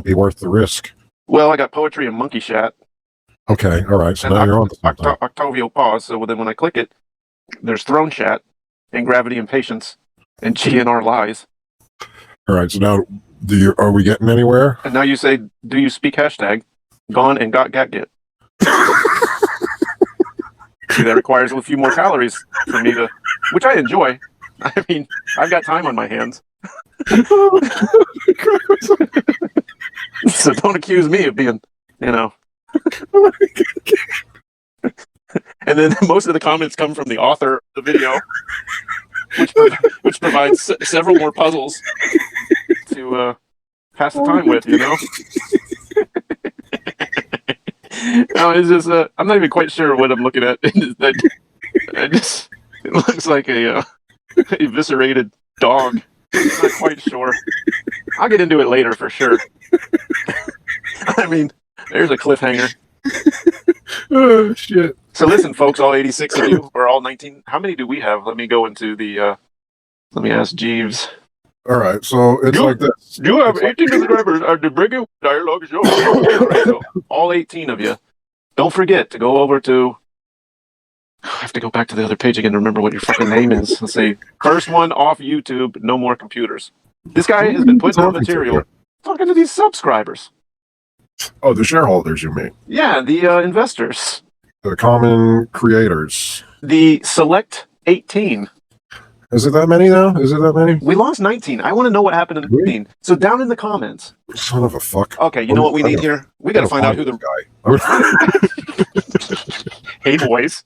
be worth the risk. Well, I got poetry and monkey chat. Okay, all right. So now you're on to something. Octavio pause. So then when I click it, there's throne chat and gravity and patience and GNR lies. All right. So now, are we getting anywhere? And now you say, "Do you speak hashtag?" Gone and got get. See, that requires a few more calories for me to, which I enjoy. I mean, I've got time on my hands. So don't accuse me of being, And then most of the comments come from the author of the video, which provides several more puzzles to pass the time with, No, it's just I'm not even quite sure what I'm looking at. It looks like a eviscerated dog. Not quite sure. I'll get into it later for sure. I mean, there's a cliffhanger. Oh shit! So listen, folks, all 86 of you, or all 19. How many do we have? Let me go into the. Let me ask Jeeves. All right, so it's like this. You have It's like- 18 subscribers. The Brigham Dialogue Show. All right, so all 18 of you. Don't forget to go over to. I have to go back to the other page again to remember what your fucking name is. Let's see. First one off YouTube. No more computers. This guy has been putting out material. Talking to these subscribers. Oh, the shareholders, you mean? Yeah, the investors. The common creators. The select 18. Is it that many now? Is it that many? We lost 19. I want to know what happened in 19. So down in the comments. Son of a fuck. Okay, you know what we need here? We got to find out who the guy. Hey boys.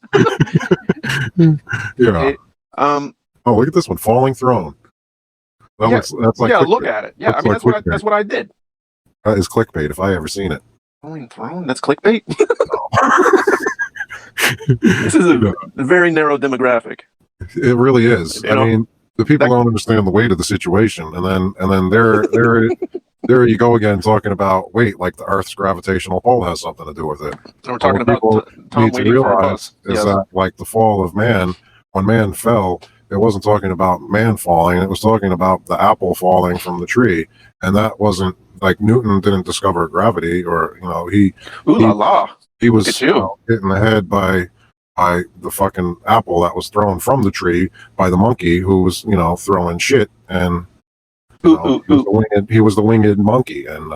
Yeah. Hey, Oh, look at this one, Falling Throne. That yeah, looks, that's like yeah, clickbait. look at it. Yeah, I Looks mean like that's what I did. That is clickbait if I ever seen it. Falling Throne? That's clickbait. This is a very narrow demographic. It really is. You know, I mean, the people don't understand the weight of the situation, and then there you go again talking about weight, like the Earth's gravitational pull has something to do with it. We're talking about people Tom need to waiting for a realize bus. is Yes. that like the fall of man, when man fell, it wasn't talking about man falling, it was talking about the apple falling from the tree, and that wasn't like Newton didn't discover gravity, or he Ooh la la. he was Look at you. hit in the head by the fucking apple that was thrown from the tree by the monkey who was throwing shit, and he was the winged monkey, and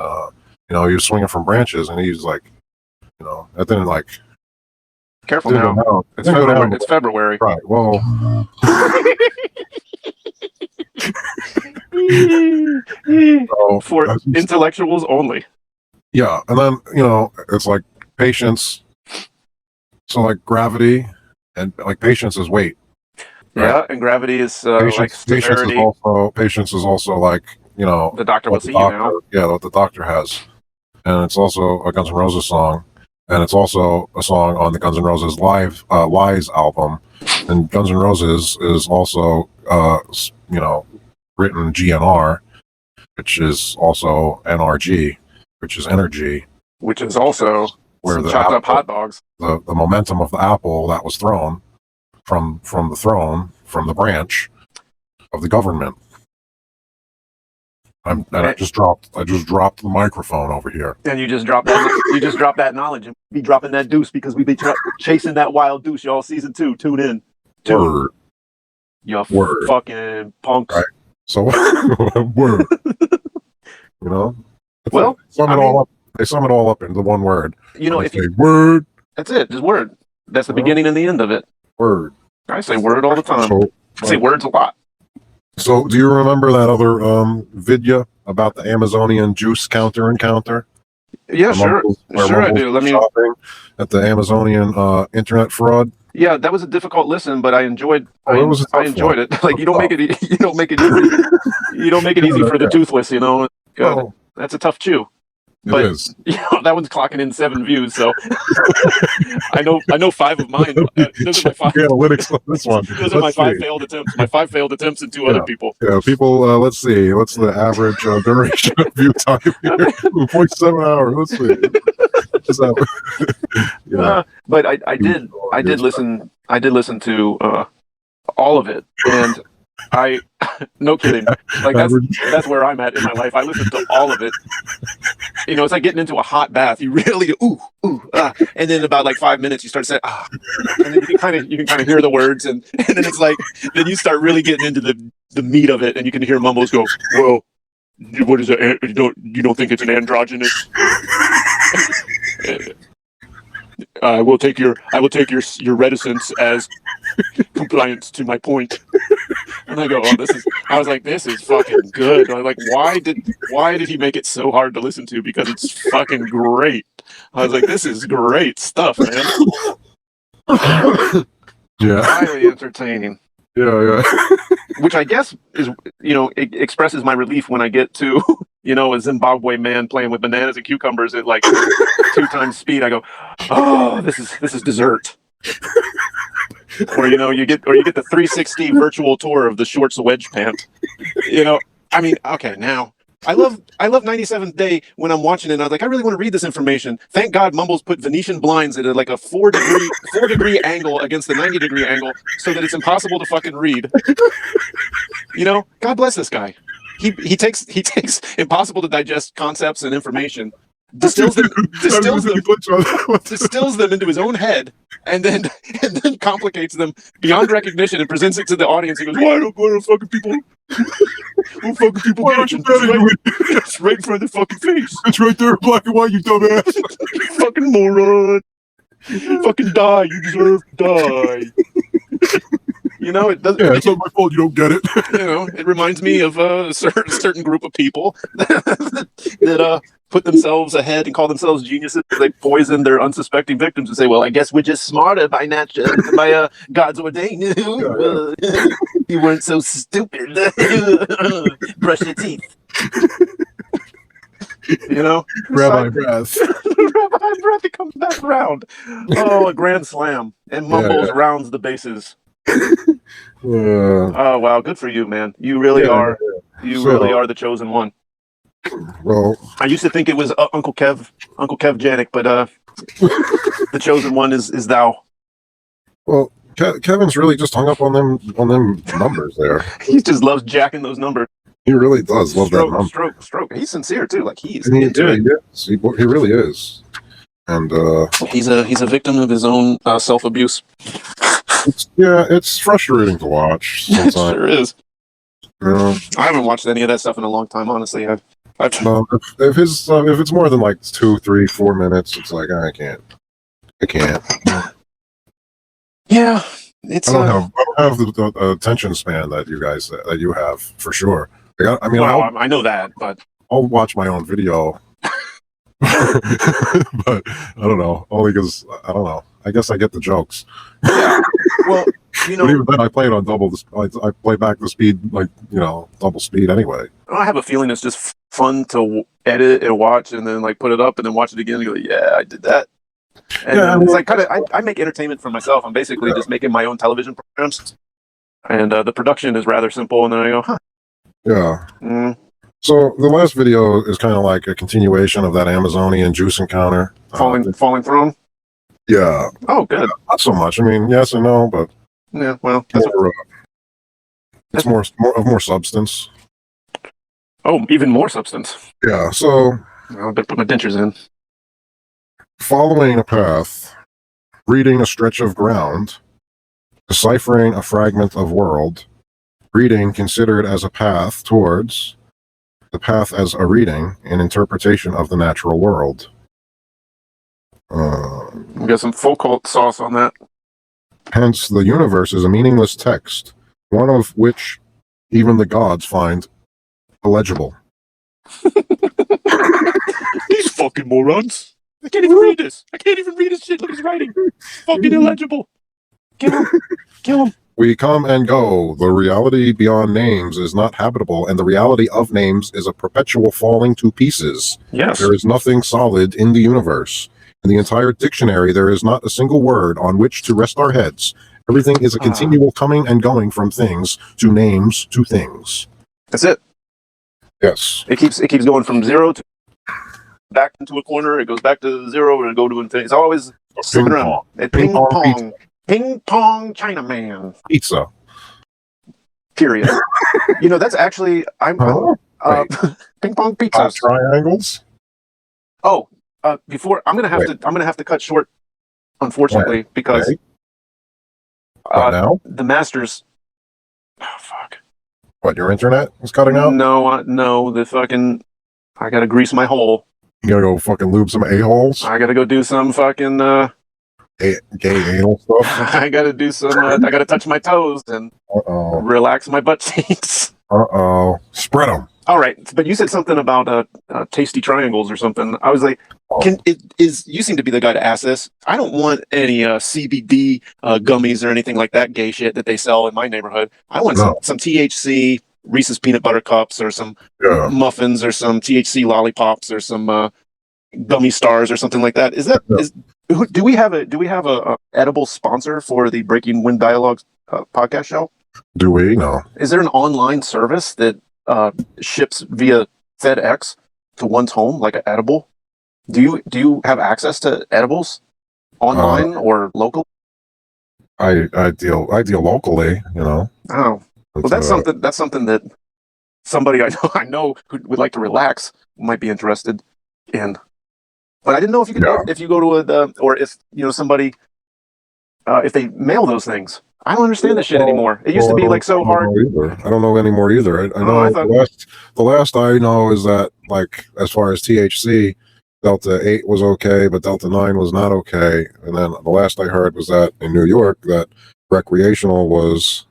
he was swinging from branches, and he's like, that didn't like. Careful now. It's February. It's February. Right. Well. For intellectuals only. Yeah, and then it's like patience. So like gravity, and like patience is weight. Right? Yeah, and gravity is like severity. Patience is also like the doctor will see you now. Yeah, what the doctor has, and it's also a Guns N' Roses song, and it's also a song on the Guns N' Roses Live Lies album, and Guns N' Roses is also written GNR, which is also NRG, which is energy, which is also where the chopped up hot dogs. The momentum of the apple that was thrown from the throne, from the branch of the government. I just dropped the microphone over here. And you just dropped that. You just dropped that knowledge, and be dropping that deuce because we be chasing that wild deuce, y'all. Season 2, tune in. Word. You fucking punks. Right. So word. Well, they sum it all up into one word. If you word, that's it. Just word. That's the beginning and the end of it. Word. I say word all the time. I say words a lot. So, do you remember that other video about the Amazonian juice encounter? Yeah, sure I do. Let me at the Amazonian internet fraud. Yeah, that was a difficult listen, but I enjoyed. I enjoyed it. Like you don't make it easy. You don't make it easy for the toothless. God, that's a tough chew. But it is. That one's clocking in 7 views, so I know 5 of mine. Those are my 5 analytics on this one. Those are my 5 failed attempts. My 5 failed attempts and 2 other people. Yeah, people. Let's see. What's the average duration of view time here? 0.7 hours. Let's see. But I did listen. I did listen to all of it, and no kidding. Like that's where I'm at in my life. I listen to all of it. It's like getting into a hot bath. You really and then about like 5 minutes you start saying and then you can kind of hear the words, and then it's like then you start really getting into the meat of it, and you can hear mumbles go, well, what is it? You don't think it's an androgynous? I will take your reticence as compliance to my point. And I go, I was like, this is fucking good. I'm like, why did he make it so hard to listen to? Because it's fucking great. I was like, this is great stuff, man. Yeah. Highly entertaining. Yeah. Which I guess is, it expresses my relief when I get to, a Zimbabwe man playing with bananas and cucumbers at like 2 times speed. I go, oh, this is dessert. or you get the 360 virtual tour of the shorts wedge pant. I mean, okay, now I love 97th Day when I'm watching it. And I was like, I really want to read this information. Thank God, Mumbles put Venetian blinds at like a 4 degree angle against the 90-degree angle, so that it's impossible to fucking read. God bless this guy. He takes impossible to digest concepts and information, distills them into his own head, and then complicates them beyond recognition and presents it to the audience. He goes, why don't fucking people get it? It's right in front of their fucking face. It's right there in black and white, you dumbass. Fucking moron. Fucking die. You deserve to die. It doesn't. Yeah, it's not my fault you don't get it. It reminds me of a certain group of people that put themselves ahead and call themselves geniuses. They poison their unsuspecting victims and say, "Well, I guess we're just smarter by God's ordained. You weren't so stupid. Brush your teeth." Rabbi breath. Rabbi breath. It comes back around. Oh, a grand slam, and Mumbles rounds the bases. Oh wow, good for you, man. You really are. You really are the chosen one. Well, I used to think it was Uncle Kev Janik, but the chosen one is thou. Well, Kevin's really just hung up on them numbers there. He just loves jacking those numbers. He really does love that number. Stroke. He's sincere too. Like he's into it. He really is. And he's a victim of his own self-abuse. It's frustrating to watch sometimes. It sure is. I haven't watched any of that stuff in a long time, honestly. No, if it's more than like 2, 3, 4 minutes, it's like I can't. Yeah, it's. I don't have the attention span that you have for sure. I know that, but I'll watch my own video. But I don't know. Only because I don't know. I guess I get the jokes. Yeah. Well, but even then, I play it on double. I play back the speed, double speed anyway. I have a feeling it's just fun to edit and watch, and then put it up, and then watch it again. And go, yeah, I did that. And it's I make entertainment for myself. I'm basically just making my own television programs, and the production is rather simple. And then I go, huh. Yeah. Mm. So the last video is kind of like a continuation of that Amazonian juice encounter. Falling throne. Yeah. Oh, good. Not so much. I mean, yes and no, but yeah. Well, it's more substance. Oh, even more substance. Yeah. So I better put my dentures in. Following a path, reading a stretch of ground, deciphering a fragment of world, reading considered as a path towards, the path as a reading, an interpretation of the natural world. We got some full cult sauce on that. Hence, the universe is a meaningless text, one of which even the gods find illegible. These fucking morons. I can't even read this. I can't even read his shit. Look at his writing. Fucking illegible. Kill him. We come and go. The reality beyond names is not habitable, and the reality of names is a perpetual falling to pieces. Yes. There is nothing solid in the universe. In the entire dictionary, there is not a single word on which to rest our heads. Everything is a continual coming and going from things to names to things. That's it. Yes. It keeps going from zero to back into a corner. It goes back to zero and go to infinity. It's always slipping around. Ping pong. Ping pong Chinaman. Pizza. Period. That's actually ping pong pizza. Triangles. Oh, before I'm gonna have to cut short, unfortunately, because now the Masters. Oh fuck! What, your internet is cutting out? No, the fucking. I gotta grease my hole. You gotta go fucking lube some a-holes. I gotta go do some fucking gay anal stuff. I gotta do some. I gotta touch my toes and relax my butt cheeks. Spread them. All right, but you said something about tasty triangles or something. I was like, you seem to be the guy to ask this. I don't want any CBD gummies or anything like that gay shit that they sell in my neighborhood. I want some THC Reese's peanut butter cups or some muffins or some THC lollipops or some gummy stars or something like that. Do we have a edible sponsor for the Breaking Wind Dialogues podcast show? Do we? No. Is there an online service that ships via FedEx to one's home, like an edible? Do you have access to edibles online or local? I deal locally, you know. Oh, well, But, that's something that somebody I know who would like to relax might be interested in. But I didn't know if you could yeah. if you go to or if somebody if they mail those things. I don't understand this shit anymore. It used to be like so hard. I don't know anymore either. I Oh, I know thought the last I know is that, like, as far as THC, Delta 8 was okay, but Delta 9 was not okay. And then the last I heard was that in New York that recreational was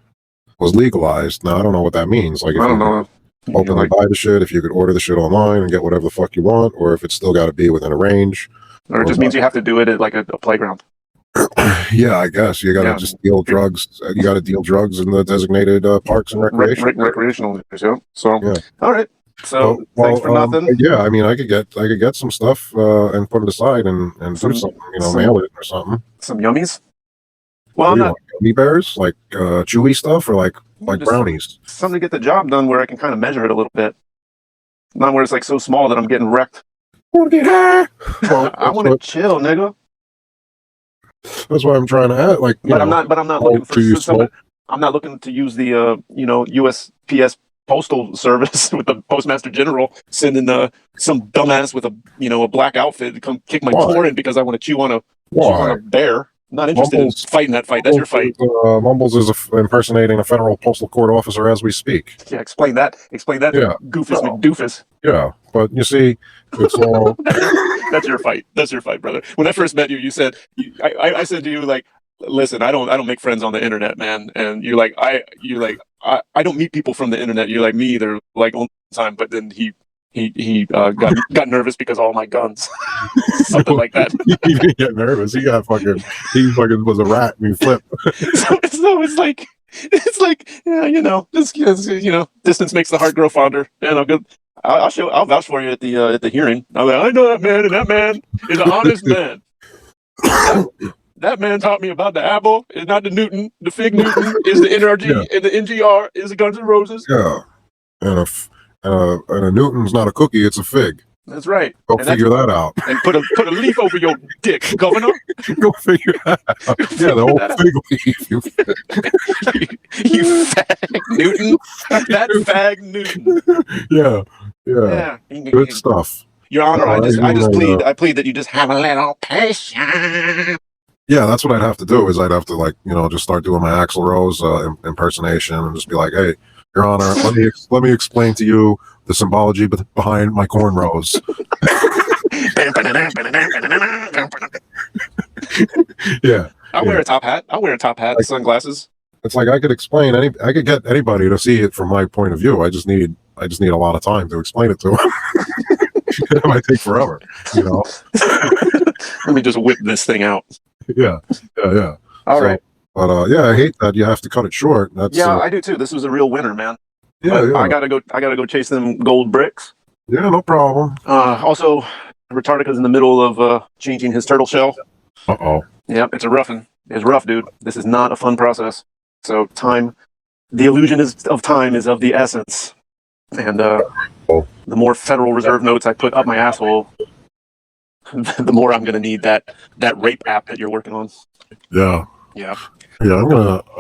legalized. Now I don't know what that means. Like, if I don't you know. could openly buy the shit, if you could order the shit online and get whatever the fuck you want, or if it's still got to be within a range. Or it just means you have to do it at like a playground. Yeah, I guess you got to just deal drugs. You got to deal drugs in the designated parks and recreational. Yeah. So, yeah. All right. So, thanks for nothing. Yeah, I mean, I could get some stuff and put it aside and do something. Mail it or something. Some yummies. Well, I'm not gummy bears, like chewy stuff, or like brownies. Something to get the job done where I can kind of measure it a little bit. Not where it's like so small that I'm getting wrecked. I want to chill, nigga. That's why I'm trying to add, like. I'm not looking for somebody. I'm not looking to use the USPS postal service with the postmaster general sending some dumbass with a black outfit to come kick my door in because I want to chew on a bear. Not interested in fighting that fight. That's your fight. Mumbles is impersonating a federal postal court officer as we speak. Yeah, explain that. Yeah. Goofus McDoofus. Yeah, but you see, it's all. That's your fight. That's your fight, brother. When I first met you, you said, I said to you, like, listen, I don't make friends on the internet, man. And you're like, I don't meet people from the internet. You're like, me either, like, all the time. But then he got nervous because of all my guns. Something like that. He didn't get nervous. He fucking was a rat and he flipped. so it's like distance makes the heart grow fonder. And I'll vouch for you at the hearing. I'm like, I know that man, and that man is an honest man. That man taught me about the apple, is not the Newton. The fig Newton is the NRG, and the NGR is the Guns N' Roses. Yeah, and a Newton's not a cookie; it's a fig. That's right. Go figure that out. And put a leaf over your dick, Governor. Go figure that out. Yeah, the whole fig leaf. You fag Newton. That fag Newton. Yeah. Good stuff. Your Honor, I plead that you just have a little patience. Yeah, that's what I'd have to do. Is I'd have to just start doing my Axl Rose impersonation and just be like, "Hey, Your Honor, let me explain to you the symbology behind my cornrows." Yeah. I'll wear a top hat, sunglasses. It's like I could get anybody to see it from my point of view. I just need a lot of time to explain it to them. It might take forever, Let me just whip this thing out. Yeah. All right. But I hate that you have to cut it short. I do too. This was a real winner, man. Yeah. I gotta go chase them gold bricks. Yeah, no problem. Also, Retardica's in the middle of changing his turtle shell. Uh-oh. Yep, it's a roughin'. It's rough, dude. This is not a fun process. So the illusion of time is of the essence. And the more Federal Reserve notes I put up my asshole, the more I'm gonna need that rape app that you're working on. Yeah. Yeah. Yeah, I'm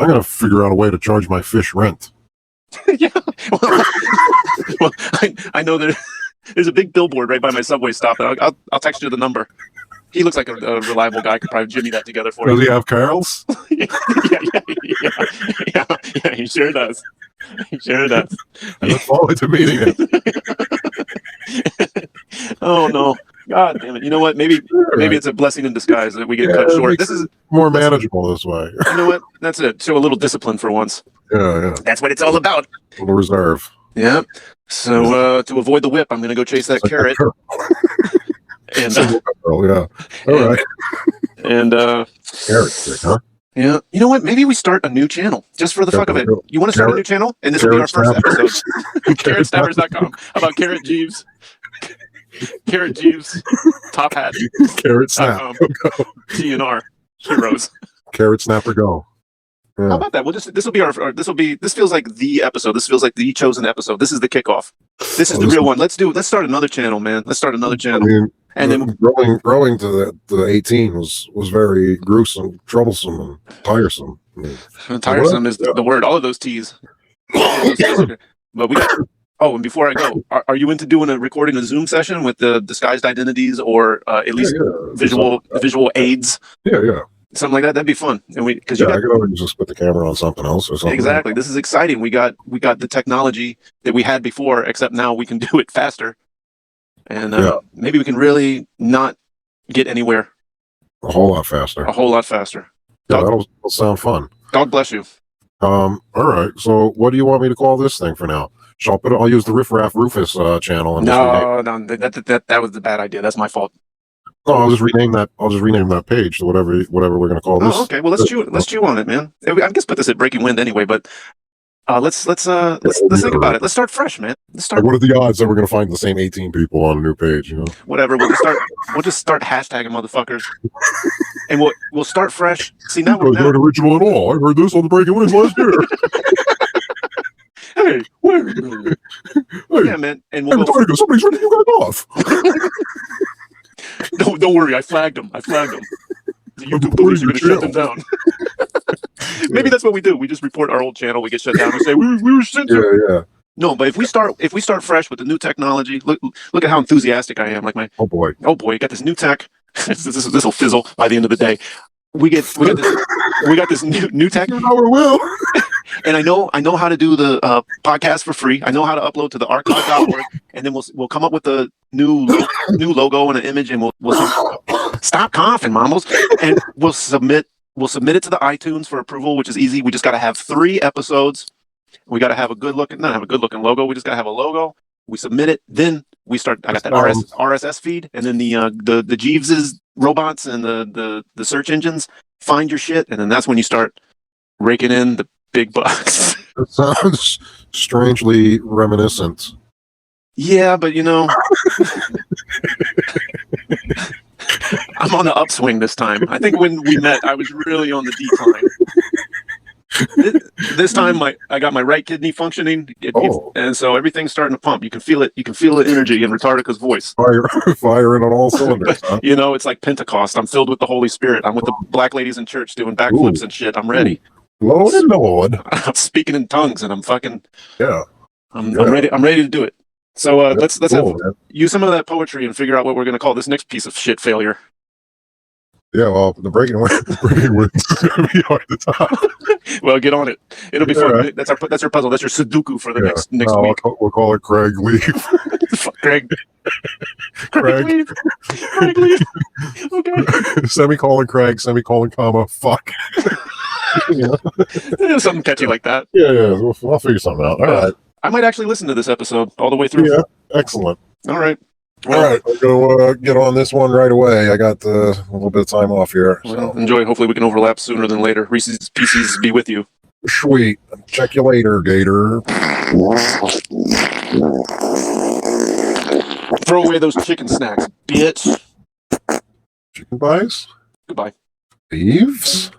gonna figure out a way to charge my fish rent. Yeah. Well, I know there's a big billboard right by my subway stop, and I'll text you the number. He looks like a reliable guy. Could probably jimmy that together for you. Does he have carols? Yeah, he sure does. He sure does. I look forward to meeting him. Oh no. God damn it. You know what? Maybe it's a blessing in disguise that we get cut short. This is more manageable this way. You know what? That's it. Show a little discipline for once. Yeah. That's what it's all about. A little reserve. Yeah. So to avoid the whip, I'm gonna go chase that carrot. And yeah. All right. And carrot stick, huh? Yeah. You know what? Maybe we start a new channel just for the fuck of it. You want to start a new channel? And this will be our first episode. CarrotStabbers.com. How about Carrot Jeeves? Carrot Jeeves, Top Hat, Carrot snap. Go. TNR heroes. Carrot snapper go. Yeah. How about that? We'll just this feels like the episode. This feels like the chosen episode. This is the kickoff. This is the real one. Let's start another channel, man. Let's start another channel. I mean, and then growing to the 18 was very gruesome, troublesome, and tiresome. I mean, tiresome is the word. All of those T's. But we got. Oh, and before I go, are you into recording a Zoom session with the disguised identities or at least visual aids? Yeah. Something like that. That'd be fun. And I could always just put the camera on something else or something. Exactly. This is exciting. We got the technology that we had before, except now we can do it faster. And maybe we can really not get anywhere. A whole lot faster. Yeah, that'll sound fun. God bless you. All right. So, what do you want me to call this thing for now? I'll use the Riff Raff Rufus channel. And no, that was the bad idea. That's my fault. No, I'll just rename that page to whatever we're gonna call this. Oh, okay. Well, let's chew on it, man. I guess put this at Breaking Wind anyway, but let's think about it. Let's start fresh, man. What are the odds that we're gonna find the same 18 people on a new page? You know. Whatever. We'll just start hashtagging motherfuckers, and we'll start fresh. See now we're not original at all. I heard this on the Breaking Wind last year. Hey, where? Hey, yeah, man. And somebody's running you guys off. Don't worry. I flagged them. The YouTube police are going to shut them down. Maybe that's what we do. We just report our old channel. We get shut down. We say we were censored. Yeah. No, but if we start fresh with the new technology, look at how enthusiastic I am. Like oh boy, got this new tech. This will fizzle by the end of the day. We got this new tech. You know it will. And I know how to do the podcast for free. I know how to upload to the archive.org, and then we'll come up with a new logo and an image, and we'll stop coughing, mammals, and we'll submit it to the iTunes for approval, which is easy. We just got to have 3 episodes. We got to have a good looking logo. We just got to have a logo. We submit it, then we start. I got that RSS feed, and then the Jeeves's robots and the search engines find your shit, and then that's when you start raking in the big bucks. It sounds strangely reminiscent. Yeah, but I'm on the upswing this time. I think when we met, I was really on the decline. This time, I got my right kidney functioning, and so everything's starting to pump. You can feel it. You can feel the energy in Retardica's voice. Firing on all cylinders. Huh? It's like Pentecost. I'm filled with the Holy Spirit. I'm with the black ladies in church doing backflips and shit. I'm ready. Lord and Lord. I'm speaking in tongues, and I'm fucking. Yeah. I'm ready. I'm ready to do it. So let's use some of that poetry and figure out what we're going to call this next piece of shit failure. Yeah, well, the breaking wind is going to be hard to top. Well, get on it. It'll be fun. Right. That's our puzzle. That's your Sudoku for the next week. We'll call it Craig Leave. Fuck Craig. Craig Leave. Craig Leave. Okay. Semicolon Craig, semicolon comma, fuck. Something catchy like that. Yeah. I'll figure something out. All right. I might actually listen to this episode all the way through. Yeah, excellent. All right. Well, all right, I'm going to get on this one right away. I got a little bit of time off here. So. Enjoy. Hopefully we can overlap sooner than later. Reese's Pieces be with you. Sweet. Check you later, Gator. Throw away those chicken snacks, bitch. Chicken pies? Goodbye. Thieves?